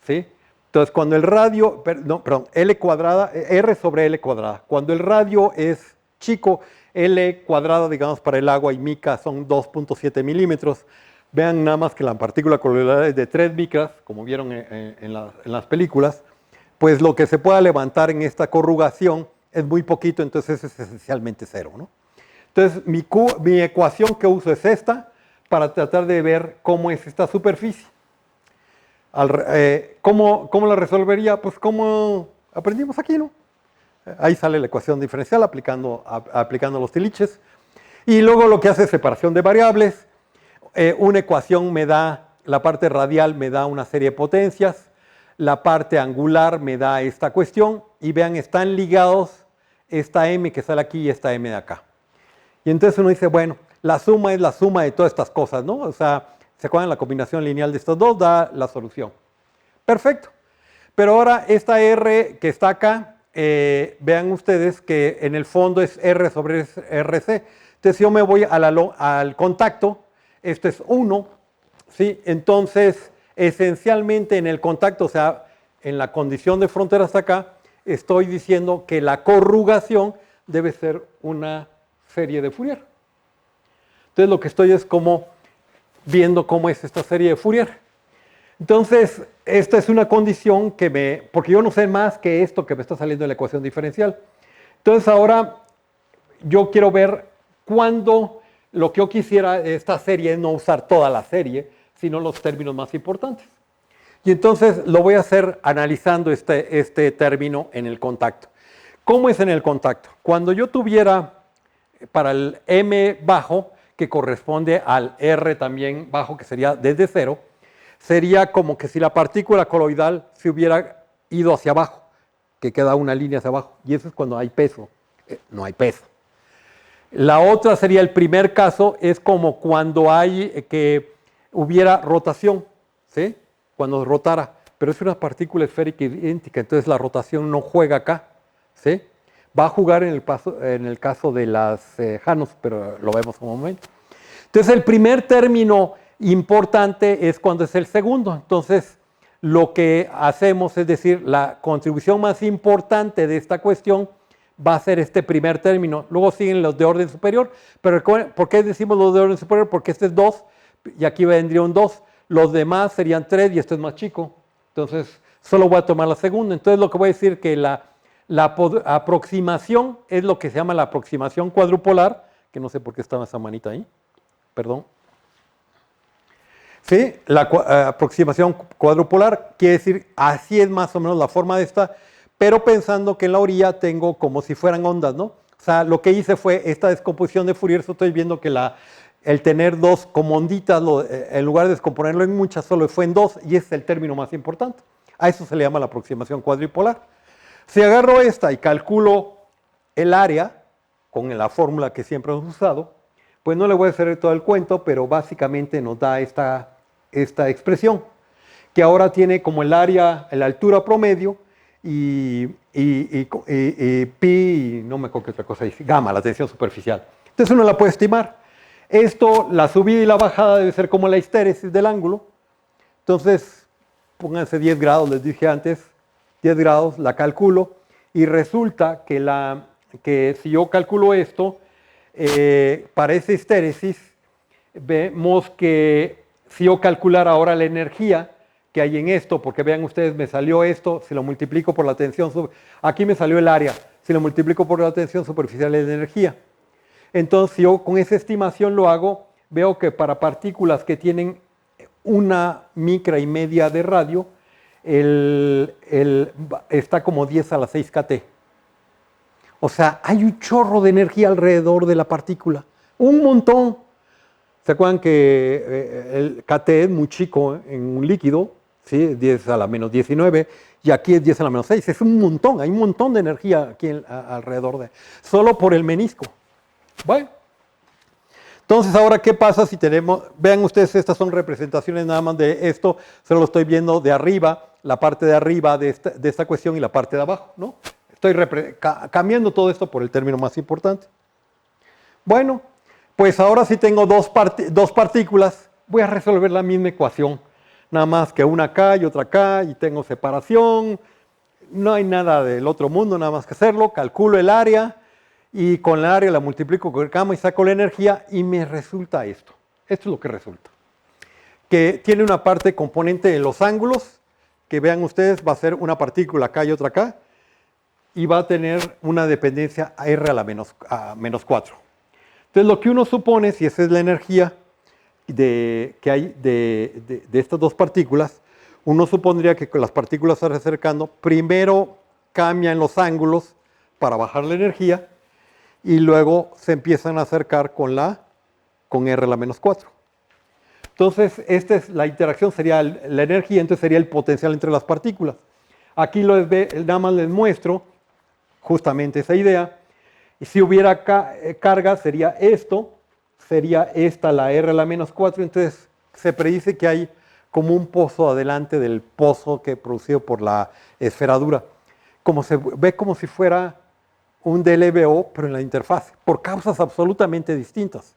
¿Sí? Entonces, cuando el radio, L cuadrada, R sobre L cuadrada. Cuando el radio es chico, L cuadrada, digamos, para el agua y mica son 2.7 milímetros. Vean nada más que la partícula coloidal es de 3 micras, como vieron en las películas. Pues lo que se pueda levantar en esta corrugación es muy poquito, entonces es esencialmente cero, ¿no? Entonces, mi ecuación que uso es esta, para tratar de ver cómo es esta superficie. ¿Cómo la resolvería? Pues como aprendimos aquí, ¿no? Ahí sale la ecuación diferencial aplicando los tiliches. Y luego lo que hace es separación de variables. Una ecuación me da, la parte radial me da una serie de potencias, la parte angular me da esta cuestión, y vean, están ligados esta m que sale aquí y esta m de acá. Y entonces uno dice, bueno, la suma es la suma de todas estas cosas, ¿no? O sea, ¿se acuerdan? La combinación lineal de estos dos da la solución. Perfecto. Pero ahora esta R que está acá, vean ustedes que en el fondo es R sobre RC. Entonces, si yo me voy al contacto, esto es 1, ¿sí? Entonces, esencialmente en el contacto, o sea, en la condición de frontera hasta acá, estoy diciendo que la corrugación debe ser una serie de Fourier. Entonces, lo que estoy es como viendo cómo es esta serie de Fourier. Entonces, esta es una condición porque yo no sé más que esto que me está saliendo de la ecuación diferencial. Entonces, ahora yo quiero ver cuándo lo que yo quisiera de esta serie es no usar toda la serie, sino los términos más importantes. Y entonces lo voy a hacer analizando este término en el contacto. ¿Cómo es en el contacto? Cuando yo tuviera para el m bajo, que corresponde al r también bajo, que sería desde cero, sería como que si la partícula coloidal se hubiera ido hacia abajo, que queda una línea hacia abajo, y eso es cuando hay peso. No hay peso. La otra sería el primer caso, es como cuando que hubiera rotación, ¿sí? Cuando rotara, pero es una partícula esférica idéntica, entonces la rotación no juega acá, ¿sí? Va a jugar en el caso de las Janos, pero lo vemos en un momento. Entonces, el primer término importante es cuando es el segundo. Entonces, lo que hacemos es decir, la contribución más importante de esta cuestión va a ser este primer término. Luego siguen los de orden superior, pero ¿por qué decimos los de orden superior? Porque este es 2 y aquí vendría un 2. Los demás serían 3 y este es más chico. Entonces, solo voy a tomar la segunda. Entonces, lo que voy a decir es que la aproximación es lo que se llama la aproximación cuadrupolar, que no sé por qué estaba esa manita ahí, perdón. Sí, la aproximación cuadrupolar quiere decir, así es más o menos la forma de esta, pero pensando que en la orilla tengo como si fueran ondas, ¿no? O sea, lo que hice fue esta descomposición de Fourier, estoy viendo que el tener dos como onditas, en lugar de descomponerlo en muchas, solo fue en 2, y ese es el término más importante. A eso se le llama la aproximación cuadrupolar. Si agarro esta y calculo el área, con la fórmula que siempre hemos usado, pues no le voy a hacer todo el cuento, pero básicamente nos da esta expresión, que ahora tiene como el área, la altura promedio y pi, no me acuerdo qué otra cosa dice, gamma, la tensión superficial. Entonces uno la puede estimar. Esto, la subida y la bajada debe ser como la histéresis del ángulo. Entonces, pónganse 10 grados, les dije antes, 10 grados, la calculo y resulta que si yo calculo esto, para esa histéresis, vemos que si yo calcular ahora la energía que hay en esto, porque vean ustedes, me salió esto, si lo multiplico por la tensión, aquí me salió el área, si lo multiplico por la tensión superficial es la energía. Entonces yo con esa estimación lo hago, veo que para partículas que tienen 1 micra y media de radio, está como 10 a la 6 kT. O sea, hay un chorro de energía alrededor de la partícula, un montón. ¿Se acuerdan que el kT es muy chico en un líquido? ¿Sí? 10 a la menos 19 y aquí es 10 a la menos 6. Es un montón, hay un montón de energía aquí alrededor solo por el menisco. Bueno, entonces ahora, ¿qué pasa si tenemos, vean ustedes, estas son representaciones nada más de esto, solo lo estoy viendo de arriba, la parte de arriba de esta cuestión y la parte de abajo, ¿no? Estoy cambiando todo esto por el término más importante. Bueno, pues ahora si tengo dos partículas, voy a resolver la misma ecuación, nada más que una acá y otra acá, y tengo separación, no hay nada del otro mundo, nada más que hacerlo, calculo el área, y con el área la multiplico con el gamma y saco la energía, y me resulta esto. Esto es lo que resulta. Que tiene una parte componente en los ángulos, que vean ustedes, va a ser una partícula acá y otra acá, y va a tener una dependencia a R a la menos 4. Entonces lo que uno supone, si esa es la energía que hay de estas dos partículas, uno supondría que con las partículas se van acercando, primero cambian los ángulos para bajar la energía y luego se empiezan a acercar con R a la menos 4. Entonces la interacción sería la energía, entonces sería el potencial entre las partículas. Aquí nada más les muestro justamente esa idea. Y si hubiera carga, sería esto, sería esta la R a la menos 4, entonces se predice que hay como un pozo adelante del pozo que producido por la esferadura. Se ve como si fuera un DLBO, pero en la interfaz, por causas absolutamente distintas.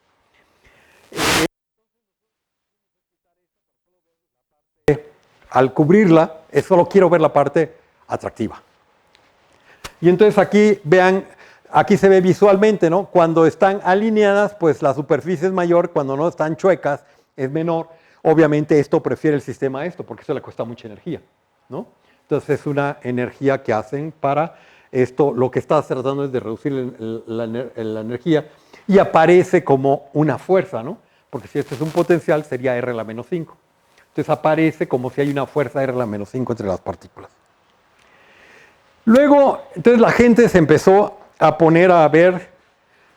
Al cubrirla, solo quiero ver la parte atractiva. Y entonces aquí, vean, aquí se ve visualmente, ¿no? Cuando están alineadas, pues la superficie es mayor, cuando no están chuecas, es menor. Obviamente esto prefiere el sistema a esto, porque eso le cuesta mucha energía, ¿no? Entonces es una energía que hacen para esto, lo que está tratando es de reducir la energía y aparece como una fuerza, ¿no? Porque si este es un potencial, sería R a la menos 5. Entonces aparece como si hay una fuerza R a la menos 5 entre las partículas. Luego, entonces la gente se empezó a poner a ver,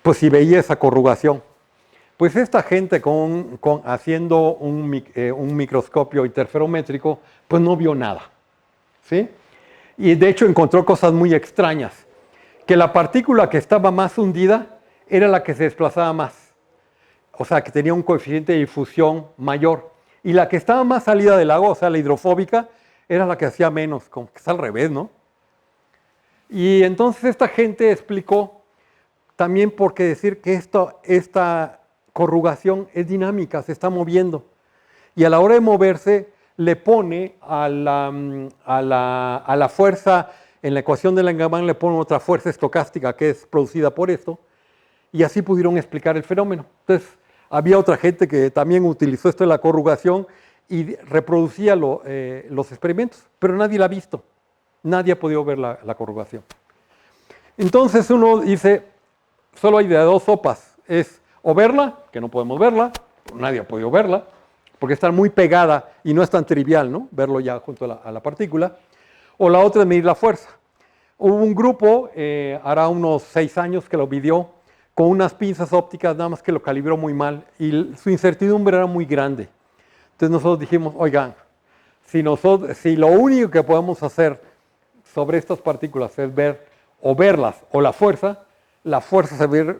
pues si veía esa corrugación. Pues esta gente haciendo un microscopio interferométrico, pues no vio nada, ¿sí? Y de hecho encontró cosas muy extrañas, que la partícula que estaba más hundida era la que se desplazaba más, o sea, que tenía un coeficiente de difusión mayor, y la que estaba más salida del lago, o sea, la hidrofóbica, era la que hacía menos, como que es al revés, ¿no? Y entonces esta gente explicó también por qué decir que esta corrugación es dinámica, se está moviendo, y a la hora de moverse, le pone a la fuerza, en la ecuación de Langevin le pone otra fuerza estocástica que es producida por esto, y así pudieron explicar el fenómeno. Entonces, había otra gente que también utilizó esto de la corrugación y reproducía los experimentos, pero nadie la ha visto, nadie ha podido ver la corrugación. Entonces uno dice, solo hay de dos sopas, es o verla, que no podemos verla, nadie ha podido verla, porque está muy pegada y no es tan trivial, ¿no? Verlo ya junto a la partícula. O la otra es medir la fuerza. Hubo un grupo, hará unos 6 años que lo midió, con unas pinzas ópticas, nada más que lo calibró muy mal, y su incertidumbre era muy grande. Entonces nosotros dijimos, oigan, si lo único que podemos hacer sobre estas partículas es ver o verlas o la fuerza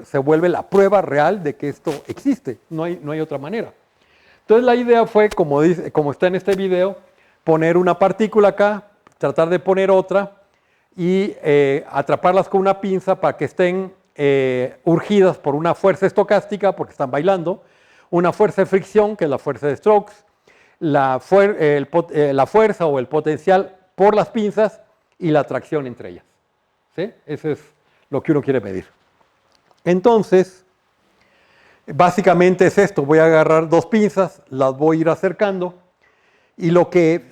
se vuelve la prueba real de que esto existe, no hay otra manera. Entonces la idea fue, como está en este video, poner una partícula acá, tratar de poner otra y atraparlas con una pinza para que estén urgidas por una fuerza estocástica, porque están bailando, una fuerza de fricción, que es la fuerza de Stokes, la fuerza o el potencial por las pinzas y la atracción entre ellas. ¿Sí? Eso es lo que uno quiere medir. Entonces, básicamente es esto. Voy a agarrar dos pinzas, las voy a ir acercando y lo que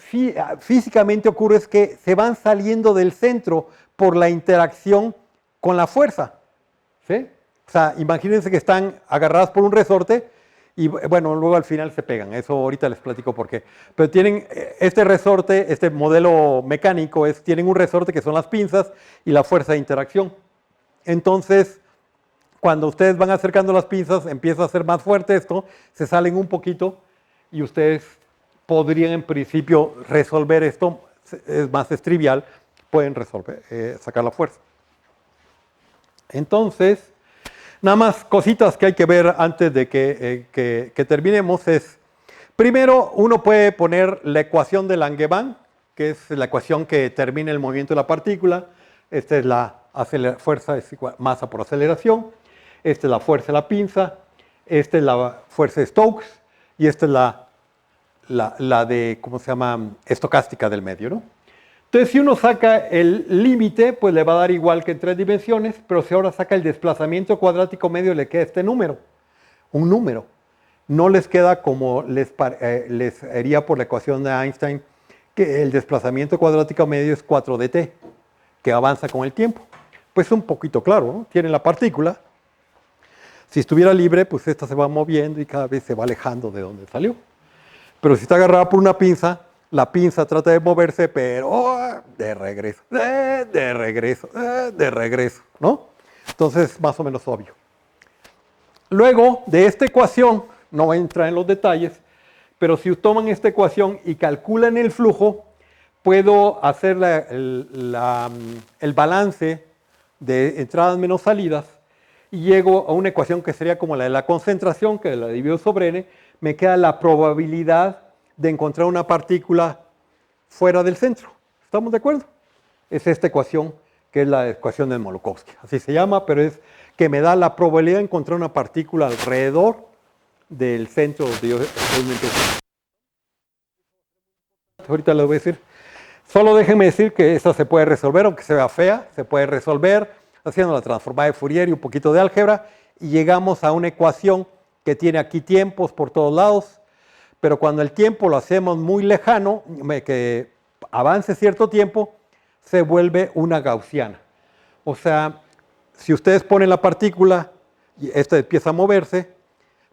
físicamente ocurre es que se van saliendo del centro por la interacción con la fuerza. ¿Sí? O sea, imagínense que están agarradas por un resorte y bueno, luego al final se pegan. Eso ahorita les platico por qué. Pero tienen este resorte, este modelo mecánico, tienen un resorte que son las pinzas y la fuerza de interacción. Entonces, cuando ustedes van acercando las pinzas, empieza a ser más fuerte esto, se salen un poquito y ustedes podrían en principio resolver esto, es más trivial, pueden resolver, sacar la fuerza. Entonces, nada más cositas que hay que ver antes de que terminemos es, primero uno puede poner la ecuación de Langevin, que es la ecuación que determina el movimiento de la partícula. Esta es la fuerza es igual, masa por aceleración. Esta es la fuerza de la pinza. Esta es la fuerza de Stokes. Y esta es la de, ¿cómo se llama? Estocástica del medio, ¿no? Entonces, si uno saca el límite, pues le va a dar igual que en 3 dimensiones, pero si ahora saca el desplazamiento cuadrático medio, le queda este número, un número. No les queda como les haría por la ecuación de Einstein, que el desplazamiento cuadrático medio es 4dt, que avanza con el tiempo. Pues un poquito claro, ¿no? Tiene la partícula. Si estuviera libre, pues esta se va moviendo y cada vez se va alejando de donde salió. Pero si está agarrada por una pinza, la pinza trata de moverse, pero de regreso, de regreso, ¿no? Entonces, más o menos obvio. Luego de esta ecuación, no voy a entrar en los detalles, pero si toman esta ecuación y calculan el flujo, puedo hacer el balance de entradas menos salidas y llego a una ecuación que sería como la de la concentración, que la divido sobre n, me queda la probabilidad de encontrar una partícula fuera del centro. ¿Estamos de acuerdo? Es esta ecuación, que es la ecuación de Minkowski. Así se llama, pero es que me da la probabilidad de encontrar una partícula alrededor del centro donde yo estoy empezando. Ahorita les voy a decir. Solo déjenme decir que esta se puede resolver, aunque se vea fea, se puede resolver haciendo la transformada de Fourier y un poquito de álgebra, y llegamos a una ecuación que tiene aquí tiempos por todos lados, pero cuando el tiempo lo hacemos muy lejano, que avance cierto tiempo, se vuelve una gaussiana. O sea, si ustedes ponen la partícula y esta empieza a moverse,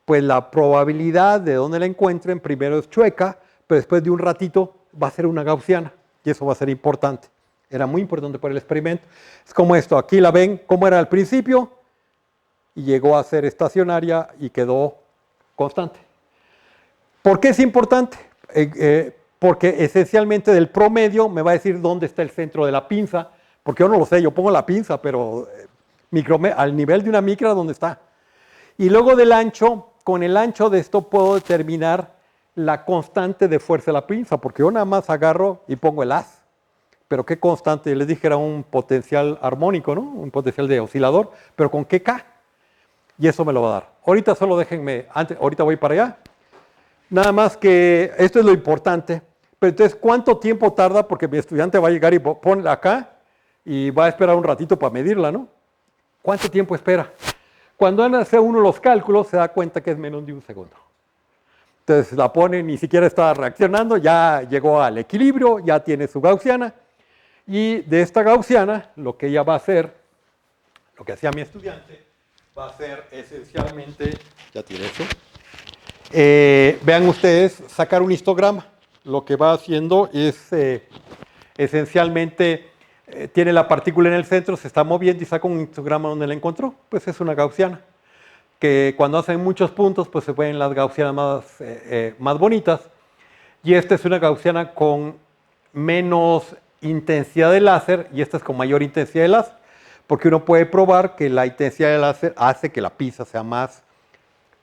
pues la probabilidad de donde la encuentren primero es chueca, pero después de un ratito va a ser una gaussiana y eso va a ser importante. Era muy importante para el experimento. Es como esto, aquí la ven cómo era al principio y llegó a ser estacionaria y quedó constante. ¿Por qué es importante? Porque esencialmente del promedio me va a decir dónde está el centro de la pinza, porque yo no lo sé, yo pongo la pinza, pero al nivel de una micra, ¿dónde está? Y luego del ancho, con el ancho de esto puedo determinar la constante de fuerza de la pinza, porque yo nada más agarro y pongo el haz. Pero ¿qué constante? Les dije era un potencial armónico, ¿no? Un potencial de oscilador, pero ¿con qué K? Y eso me lo va a dar. Ahorita solo déjenme, ahorita voy para allá. Nada más que esto es lo importante. Pero entonces, ¿cuánto tiempo tarda? Porque mi estudiante va a llegar y pone acá y va a esperar un ratito para medirla, ¿no? ¿Cuánto tiempo espera? Cuando hace uno los cálculos, se da cuenta que es menos de un segundo. Entonces la pone, ni siquiera está reaccionando, ya llegó al equilibrio, ya tiene su gaussiana. Y de esta gaussiana, lo que ella va a hacer, lo que hacía mi estudiante, va a ser esencialmente, ya tiene eso. Vean ustedes, sacar un histograma. Lo que va haciendo es esencialmente, tiene la partícula en el centro, se está moviendo y saca un histograma donde la encontró. Pues es una gaussiana. Que cuando hacen muchos puntos, pues se ven las gaussianas más bonitas. Y esta es una gaussiana con menos intensidad de láser y esta es con mayor intensidad de láser. Porque uno puede probar que la intensidad de láser hace que la pinza sea más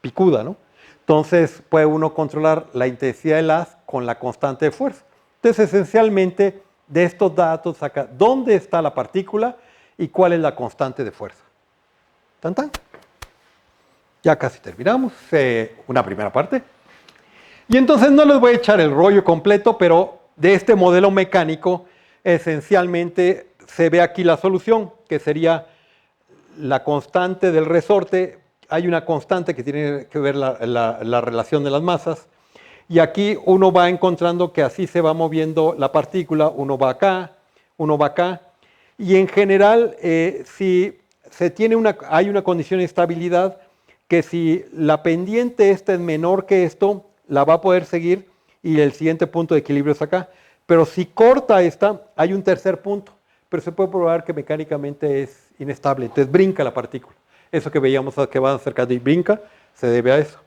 picuda, ¿no? Entonces puede uno controlar la intensidad de láser con la constante de fuerza. Entonces, esencialmente, de estos datos saca dónde está la partícula y cuál es la constante de fuerza. ¿Tan, tan? Ya casi terminamos una primera parte. Y entonces no les voy a echar el rollo completo, pero de este modelo mecánico, esencialmente se ve aquí la solución, que sería la constante del resorte. Hay una constante que tiene que ver la relación de las masas. Y aquí uno va encontrando que así se va moviendo la partícula, uno va acá, uno va acá. Y en general, si se tiene hay una condición de estabilidad, que si la pendiente esta es menor que esto, la va a poder seguir y el siguiente punto de equilibrio es acá. Pero si corta esta, hay un tercer punto, pero se puede probar que mecánicamente es inestable, entonces brinca la partícula. Eso que veíamos que va acercando y brinca, se debe a eso.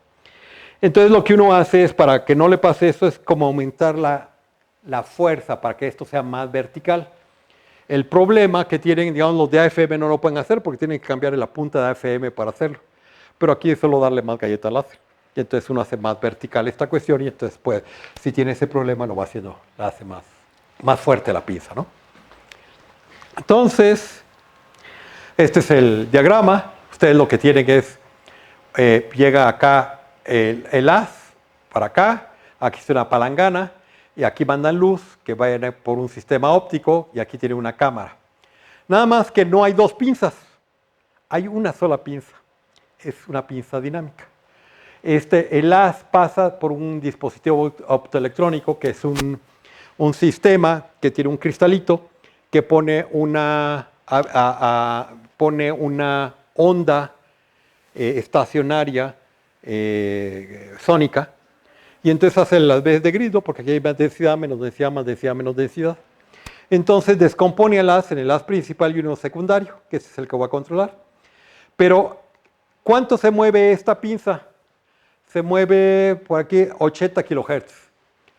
Entonces lo que uno hace es, para que no le pase eso, es como aumentar la fuerza para que esto sea más vertical. El problema que tienen, digamos, los de AFM no lo pueden hacer porque tienen que cambiar la punta de AFM para hacerlo. Pero aquí es solo darle más galleta láser. Y entonces uno hace más vertical esta cuestión y entonces, pues, si tiene ese problema, lo va haciendo, la hace más fuerte la pinza, ¿no? Entonces, este es el diagrama. Ustedes lo que tienen es, llega acá el haz para acá, aquí está una palangana y aquí mandan luz que vayan por un sistema óptico y aquí tiene una cámara. Nada más que no hay dos pinzas, hay una sola pinza, es una pinza dinámica. El haz pasa por un dispositivo optoelectrónico que es un sistema que tiene un cristalito que pone una onda estacionaria sónica y entonces hace las veces de grido porque aquí hay más densidad, menos densidad, más densidad, menos densidad. Entonces descompone el haz en el haz principal y uno secundario, que ese es el que voy a controlar. Pero, ¿cuánto se mueve esta pinza? Se mueve por aquí 80 kilohertz.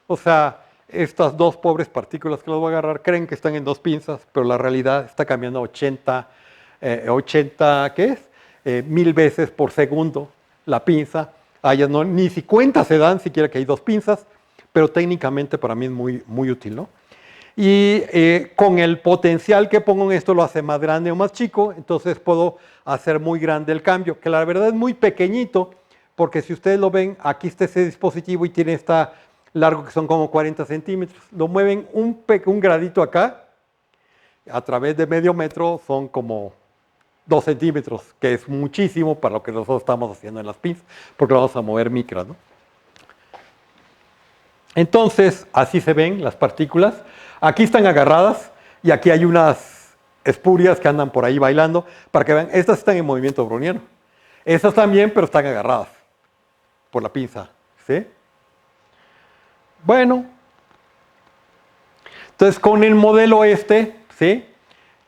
O sea, estas dos pobres partículas que las voy a agarrar creen que están en dos pinzas, pero la realidad está cambiando 80, ¿qué es? 1000 veces por segundo la pinza. A ellas no, ni si cuenta se dan siquiera que hay dos pinzas, pero técnicamente para mí es muy, muy útil, ¿no? Y con el potencial que pongo en esto lo hace más grande o más chico, entonces puedo hacer muy grande el cambio, que la verdad es muy pequeñito, porque si ustedes lo ven, aquí está ese dispositivo y tiene esta largo que son como 40 centímetros. Lo mueven un gradito acá, a través de medio metro son como 2 centímetros, que es muchísimo para lo que nosotros estamos haciendo en las pinzas, porque lo vamos a mover micras, ¿no? Entonces, así se ven las partículas. Aquí están agarradas y aquí hay unas espurias que andan por ahí bailando, para que vean, estas están en movimiento browniano. Estas también, pero están agarradas por la pinza, ¿sí? Bueno, entonces con el modelo ¿sí?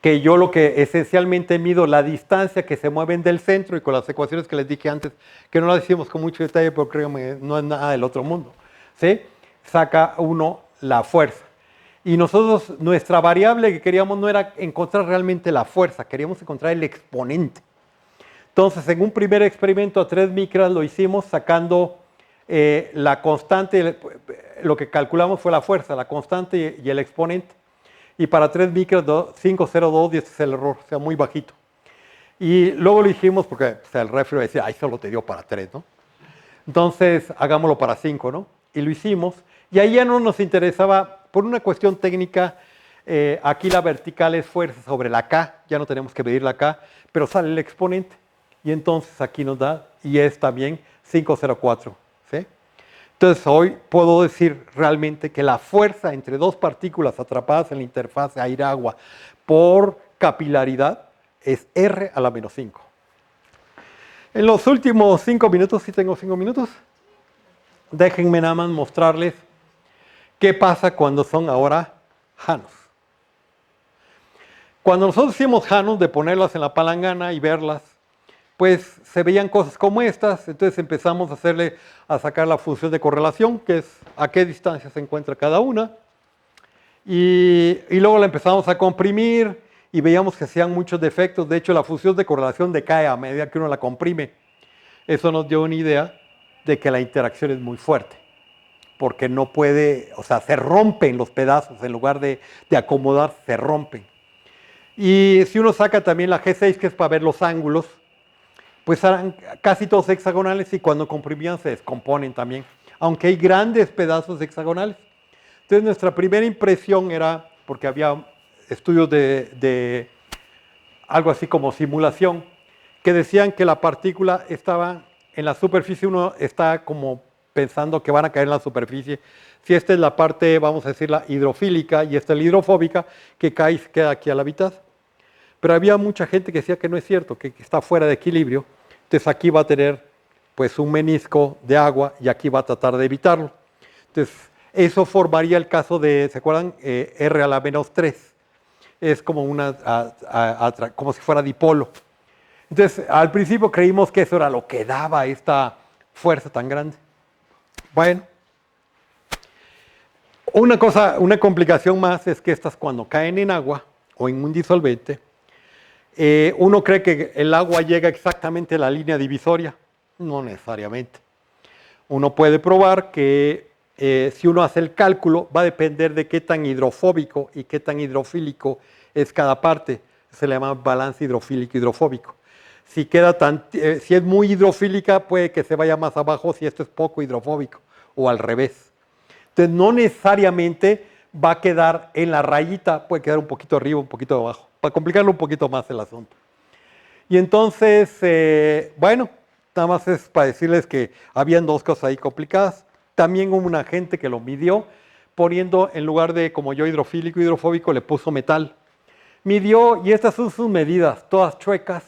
Que yo lo que esencialmente mido la distancia que se mueven del centro y con las ecuaciones que les dije antes, que no las hicimos con mucho detalle, pero créanme, no es nada del otro mundo, ¿sí? Saca uno la fuerza. Y nosotros, nuestra variable que queríamos no era encontrar realmente la fuerza, queríamos encontrar el exponente. Entonces, en un primer experimento a 3 micras lo hicimos sacando la constante, lo que calculamos fue la fuerza, la constante y el exponente. Y para 3 micras, 502, y este es el error, o sea, muy bajito. Y luego lo hicimos porque o sea, el refri decía, ay, solo te dio para 3, ¿no? Entonces, hagámoslo para 5, ¿no? Y lo hicimos. Y ahí ya no nos interesaba, por una cuestión técnica, aquí la vertical es fuerza sobre la K, ya no tenemos que medir la K, pero sale el exponente. Y entonces aquí nos da, y es también 504, ¿sí? Entonces hoy puedo decir realmente que la fuerza entre dos partículas atrapadas en la interfaz aire-agua por capilaridad es R a la menos 5. En los últimos 5 minutos, ¿sí tengo 5 minutos? Déjenme nada más mostrarles qué pasa cuando son ahora Hanos. Cuando nosotros hicimos Hanos de ponerlas en la palangana y verlas, pues se veían cosas como estas, entonces empezamos a sacar la función de correlación, que es a qué distancia se encuentra cada una, y luego la empezamos a comprimir y veíamos que hacían muchos defectos. De hecho, la función de correlación decae a medida que uno la comprime. Eso nos dio una idea de que la interacción es muy fuerte. porque no puede, o sea, se rompen los pedazos, en lugar de acomodar, se rompen. Y si uno saca también la G6, que es para ver los ángulos, pues eran casi todos hexagonales y cuando comprimían se descomponen también, aunque hay grandes pedazos hexagonales. Entonces nuestra primera impresión era, porque había estudios de algo así como simulación, que decían que la partícula estaba en la superficie, uno está como pensando que van a caer en la superficie. Si esta es la parte, vamos a decir, la hidrofílica y esta es la hidrofóbica, que cae y se queda aquí a la mitad. Pero había mucha gente que decía que no es cierto, que está fuera de equilibrio. Entonces aquí va a tener pues un menisco de agua y aquí va a tratar de evitarlo. Entonces eso formaría el caso de, ¿se acuerdan? R a la menos 3. Es como como si fuera dipolo. Entonces al principio creímos que eso era lo que daba esta fuerza tan grande. Bueno, una complicación más es que estas cuando caen en agua o en un disolvente, uno cree que el agua llega exactamente a la línea divisoria. No necesariamente. Uno puede probar que si uno hace el cálculo, va a depender de qué tan hidrofóbico y qué tan hidrofílico es cada parte. Se le llama balance hidrofílico-hidrofóbico. Si es muy hidrofílica, puede que se vaya más abajo si esto es poco hidrofóbico, o al revés. Entonces, no necesariamente va a quedar en la rayita, puede quedar un poquito arriba, un poquito abajo, para complicarlo un poquito más el asunto. Y entonces, bueno, nada más es para decirles que habían dos cosas ahí complicadas. También hubo una gente que lo midió, poniendo en lugar de, como yo, hidrofílico, hidrofóbico, le puso metal. Midió, y estas son sus medidas, todas chuecas,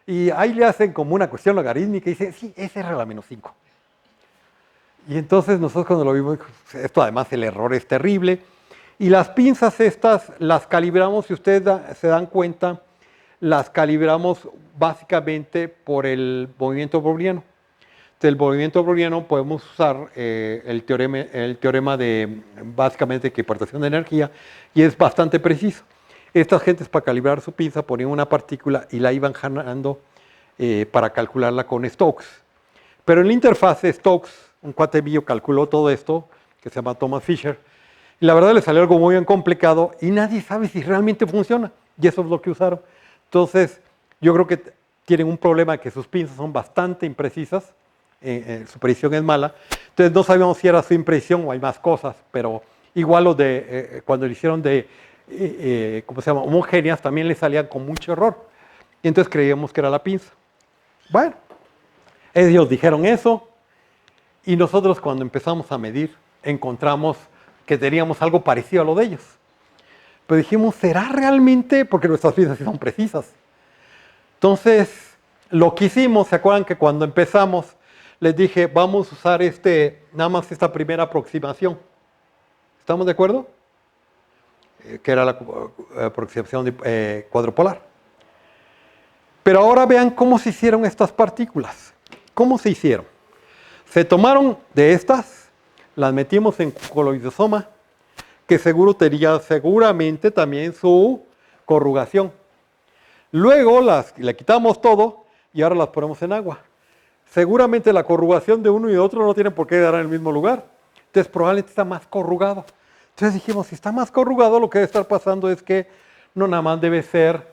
y ahí le hacen como una cuestión logarítmica y dice, sí, ese era la menos 5. Y entonces nosotros cuando lo vimos, esto además el error es terrible. Y las pinzas estas las calibramos, si ustedes se dan cuenta, las calibramos básicamente por el movimiento browniano. Del movimiento browniano podemos usar el teorema de básicamente equipartición de energía y es bastante preciso. Estas gentes para calibrar su pinza ponían una partícula y la iban jalando para calcularla con Stokes. Pero en la interfaz de Stokes, un cuate mío calculó todo esto, que se llama Thomas Fisher, y la verdad le salió algo muy bien complicado y nadie sabe si realmente funciona. Y eso es lo que usaron. Entonces, yo creo que tienen un problema que sus pinzas son bastante imprecisas, su precisión es mala. Entonces, no sabíamos si era su imprecisión o hay más cosas, pero igual los cuando lo hicieron ¿cómo se llama? Homogéneas, también le salían con mucho error. Y entonces creíamos que era la pinza. Bueno, ellos dijeron eso y nosotros cuando empezamos a medir encontramos que teníamos algo parecido a lo de ellos. Pero dijimos, ¿será realmente? Porque nuestras pinzas sí son precisas. Entonces, lo que hicimos, ¿se acuerdan que cuando empezamos les dije, vamos a usar nada más esta primera aproximación? ¿Estamos de acuerdo? Que era la aproximación cuadrupolar. Pero ahora vean cómo se hicieron estas partículas. ¿Cómo se hicieron? Se tomaron de estas, las metimos en coloidosoma, que seguramente también su corrugación. Luego le quitamos todo y ahora las ponemos en agua. Seguramente la corrugación de uno y de otro no tiene por qué dar en el mismo lugar. Entonces probablemente está más corrugado. Entonces dijimos, si está más corrugado, lo que debe estar pasando es que no nada más debe ser,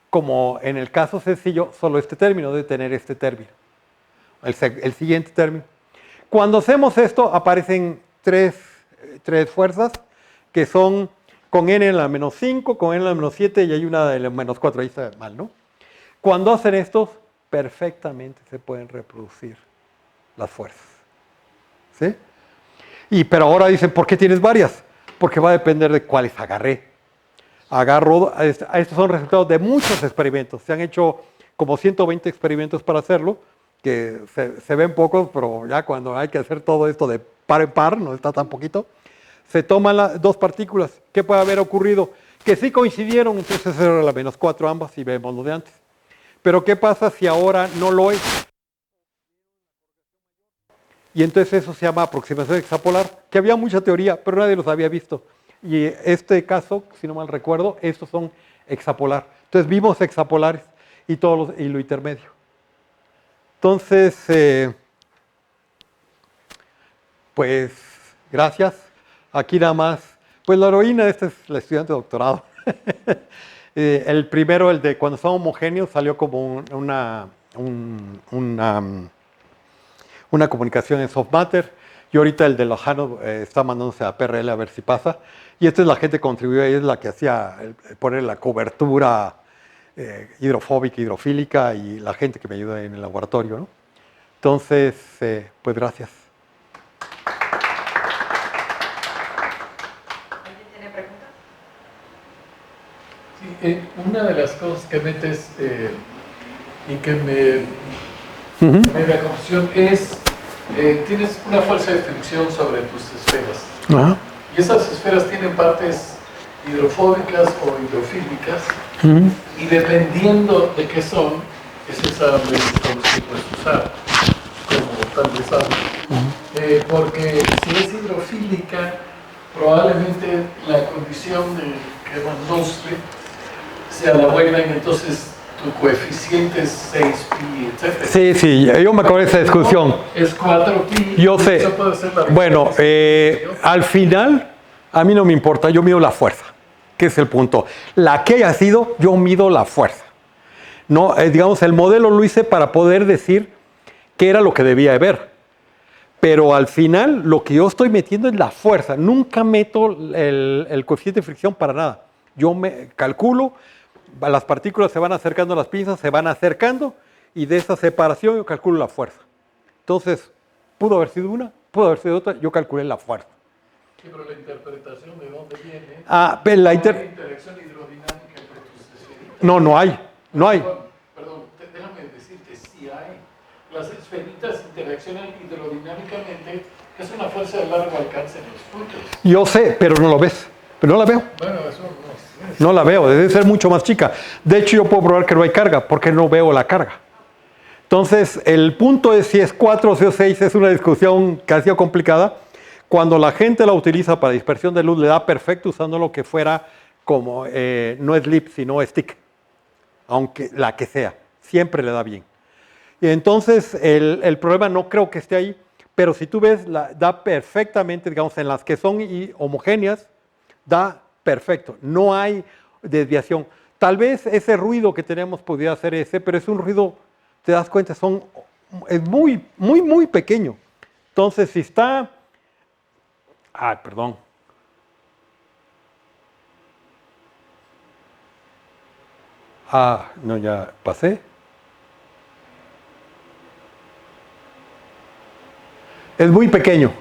como en el caso sencillo, solo este término, debe tener este término. El siguiente término. Cuando hacemos esto, aparecen tres fuerzas, que son con n en la menos 5, con n en la menos 7 y hay una de la menos 4, ahí está mal, ¿no? Cuando hacen estos, perfectamente se pueden reproducir las fuerzas. ¿Sí? Pero ahora dicen, ¿por qué tienes varias? Porque va a depender de cuáles agarré. Estos son resultados de muchos experimentos. Se han hecho como 120 experimentos para hacerlo, que se ven pocos, pero ya cuando hay que hacer todo esto de par en par, no está tan poquito, se toman las dos partículas. ¿Qué puede haber ocurrido? Que sí coincidieron, entonces era la menos 4 ambas y vemos lo de antes. Pero ¿qué pasa si ahora no lo es? Y entonces eso se llama aproximación extrapolar, que había mucha teoría, pero nadie los había visto. Y este caso, si no mal recuerdo, estos son extrapolar. Entonces vimos extrapolares y lo intermedio. Entonces, pues Gracias. Aquí nada más. Pues la heroína, esta es la estudiante de doctorado. El primero, el de cuando son homogéneos, salió como una comunicación en soft matter. Y ahorita el de Lojano está mandándose a PRL a ver si pasa. Y esta es la gente que contribuyó, ella es la que hacía poner la cobertura hidrofóbica, hidrofílica, y la gente que me ayuda en el laboratorio, ¿no? Entonces, pues gracias. ¿Alguien tiene preguntas? Sí, una de las cosas que metes y que me da confusión es, tienes una fuerza de fricción sobre tus esferas. Ajá. Y esas esferas tienen partes hidrofóbicas o hidrofílicas, y dependiendo de qué son, es esa método que puedes usar, como tal vez sabes. Porque si es hidrofílica, probablemente la condición de que Van Nostrand sea la buena, y entonces tu coeficiente es 6pi, etc. Sí, sí, yo me acuerdo de esa discusión. Es 4pi. Yo sé. Eso puede ser la Bueno, al final, a mí no me importa, yo mido la fuerza, que es el punto. La que haya sido, yo mido la fuerza. No, digamos, el modelo lo hice para poder decir qué era lo que debía haber. Pero al final, lo que yo estoy metiendo es la fuerza. Nunca meto el coeficiente de fricción para nada. Yo me calculo, las partículas se van acercando a las pinzas, se van acercando, y de esa separación yo calculo la fuerza. Entonces, pudo haber sido una, pudo haber sido otra, yo calculé la fuerza. Sí, pero la interpretación de dónde viene. Pero ¿No hay interacción hidrodinámica entre tus esferitas? No, no hay. Perdón, déjame decirte, sí hay. Las esferitas interaccionan hidrodinámicamente, que es una fuerza de largo alcance en los puntos. Yo sé, pero no lo ves. Pero no la veo. Bueno, eso no sé. No la veo, debe ser mucho más chica. De hecho, yo puedo probar que no hay carga, porque no veo la carga. Entonces, el punto es si es 4 o si es 6, es una discusión que ha sido complicada. Cuando la gente la utiliza para dispersión de luz, le da perfecto usando lo que fuera como, no es lip, sino stick. Aunque la que sea, siempre le da bien. Y entonces, el problema no creo que esté ahí, pero si tú ves, da perfectamente, digamos, en las que son homogéneas, da perfecto, no hay desviación. Tal vez ese ruido que tenemos podría ser ese, pero es un ruido, te das cuenta, es muy, muy, muy pequeño. Entonces, si está... perdón. No, ya pasé. Es muy pequeño.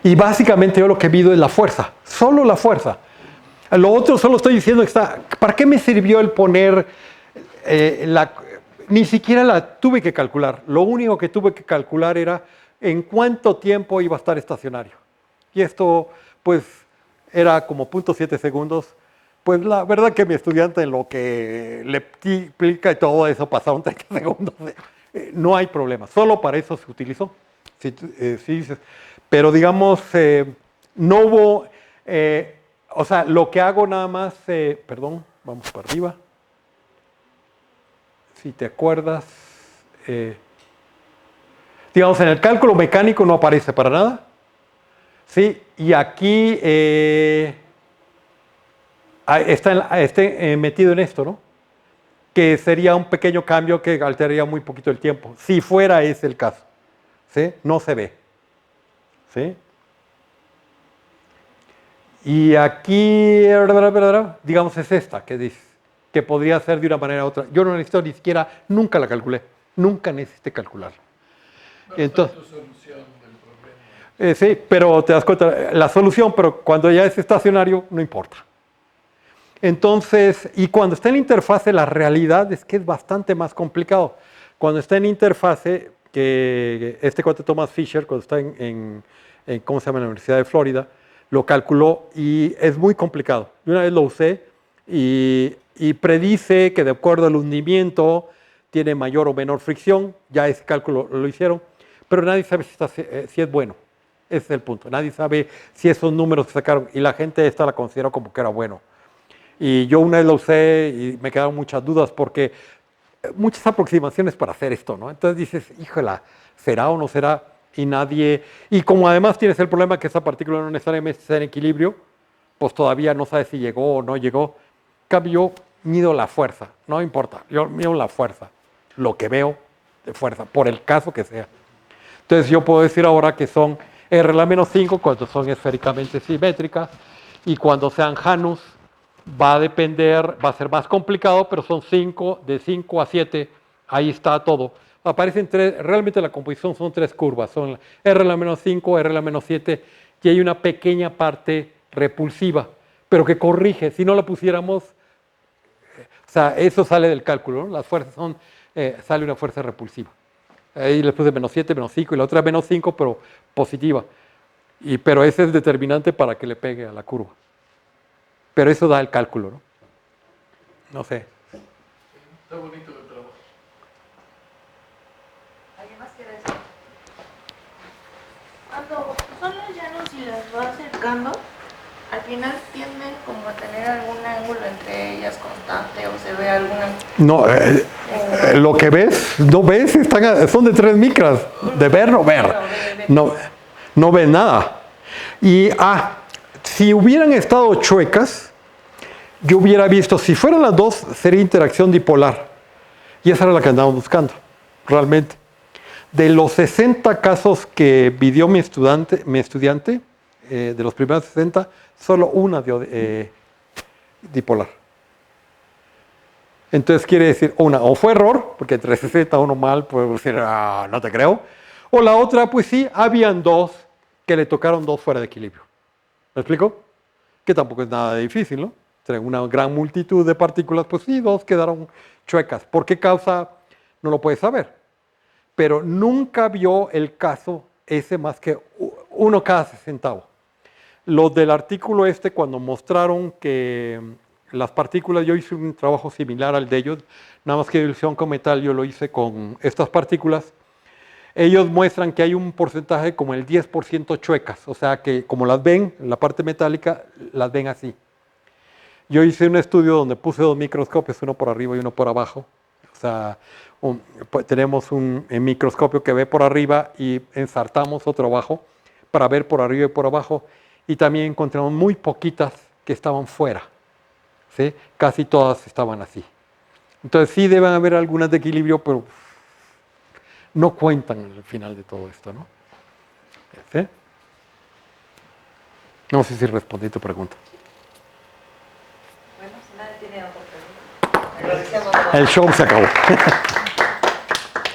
Y básicamente yo lo que mido es la fuerza, solo la fuerza. Lo otro solo estoy diciendo que está... ¿Para qué me sirvió el poner ni siquiera la tuve que calcular. Lo único que tuve que calcular era en cuánto tiempo iba a estar estacionario. Y esto, pues, era como 0.7 segundos. Pues la verdad que mi estudiante en lo que le explica y todo eso pasaron 30 segundos. No hay problema, solo para eso se utilizó. Si dices, pero digamos, no hubo, o sea, lo que hago nada más, perdón, vamos para arriba. Si te acuerdas, digamos, en el cálculo mecánico no aparece para nada. Sí, y aquí está metido en esto, ¿no? Que sería un pequeño cambio que alteraría muy poquito el tiempo. Si fuera ese el caso, ¿sí? No se ve, ¿sí? Y aquí, digamos, es esta que dice, que podría ser de una manera u otra. Yo no necesito ni siquiera, nunca la calculé, nunca necesité calcularla. Entonces, tu solución del problema. Sí, pero te das cuenta, la solución, pero cuando ya es estacionario, no importa. Entonces, y cuando está en interfase, la realidad es que es bastante más complicado. Cuando está en interfase, que este cuate Thomas Fisher, cuando está ¿cómo se llama? En la Universidad de Florida, lo calculó y es muy complicado. Yo una vez lo usé y predice que de acuerdo al hundimiento tiene mayor o menor fricción. Ya ese cálculo lo hicieron, pero nadie sabe si es bueno. Ese es el punto. Nadie sabe si esos números que sacaron, y la gente esta la consideró como que era bueno. Y yo una vez lo usé y me quedaron muchas dudas porque muchas aproximaciones para hacer esto, ¿no? Entonces dices, híjola, ¿será o no será? y nadie, y como además tienes el problema que esa partícula no necesariamente está en equilibrio, pues todavía no sabes si llegó o no llegó. En cambio, yo mido la fuerza, no importa, yo mido la fuerza, lo que veo de fuerza, por el caso que sea. Entonces yo puedo decir ahora que son R a la menos 5 cuando son esféricamente simétricas, y cuando sean Janus va a depender, va a ser más complicado, pero son 5, de 5 a 7, ahí está todo. Aparecen tres, realmente la composición son tres curvas, son R a la menos 5, R a la menos 7, y hay una pequeña parte repulsiva, pero que corrige, si no la pusiéramos, o sea, eso sale del cálculo, ¿no? Las fuerzas son, sale una fuerza repulsiva. Ahí le puse menos 7, menos 5, y la otra menos 5, pero positiva. Pero ese es determinante para que le pegue a la curva. Pero eso da el cálculo, ¿no? No sé. Está bonito el trabajo. ¿Alguien más quiere decir? Cuando son los llanos y las va acercando, al final tienden como a tener algún ángulo entre ellas constante o se ve alguna... No, lo que ves, no ves, son de 3 micras, de ver, no ver. No ves nada. Y, si hubieran estado chuecas, yo hubiera visto, si fueran las dos, sería interacción dipolar. Y esa era la que andábamos buscando, realmente. De los 60 casos que vivió mi estudiante, de los primeros 60, solo una dio dipolar. Entonces quiere decir, o fue error, porque entre 60 uno mal, puede decir, no te creo. O la otra, pues sí, habían dos que le tocaron dos fuera de equilibrio. ¿Me explico? Que tampoco es nada difícil, ¿no? Entre una gran multitud de partículas, pues sí, dos quedaron chuecas. ¿Por qué causa? No lo puedes saber. Pero nunca vio el caso ese más que uno cada 60. Los del artículo cuando mostraron que las partículas, yo hice un trabajo similar al de ellos, nada más que ilusión con metal, yo lo hice con estas partículas. Ellos muestran que hay un porcentaje como el 10% chuecas, o sea que como las ven, en la parte metálica, las ven así. Yo hice un estudio donde puse 2 microscopios, uno por arriba y uno por abajo. O sea, pues tenemos un microscopio que ve por arriba y ensartamos otro abajo para ver por arriba y por abajo. Y también encontramos muy poquitas que estaban fuera, ¿sí? Casi todas estaban así. Entonces sí deben haber algunas de equilibrio, pero no cuentan al final de todo esto, ¿no? ¿Sí? No sé si respondí tu pregunta. Bueno, si nadie tiene otra pregunta. Agradecemos. El show se acabó.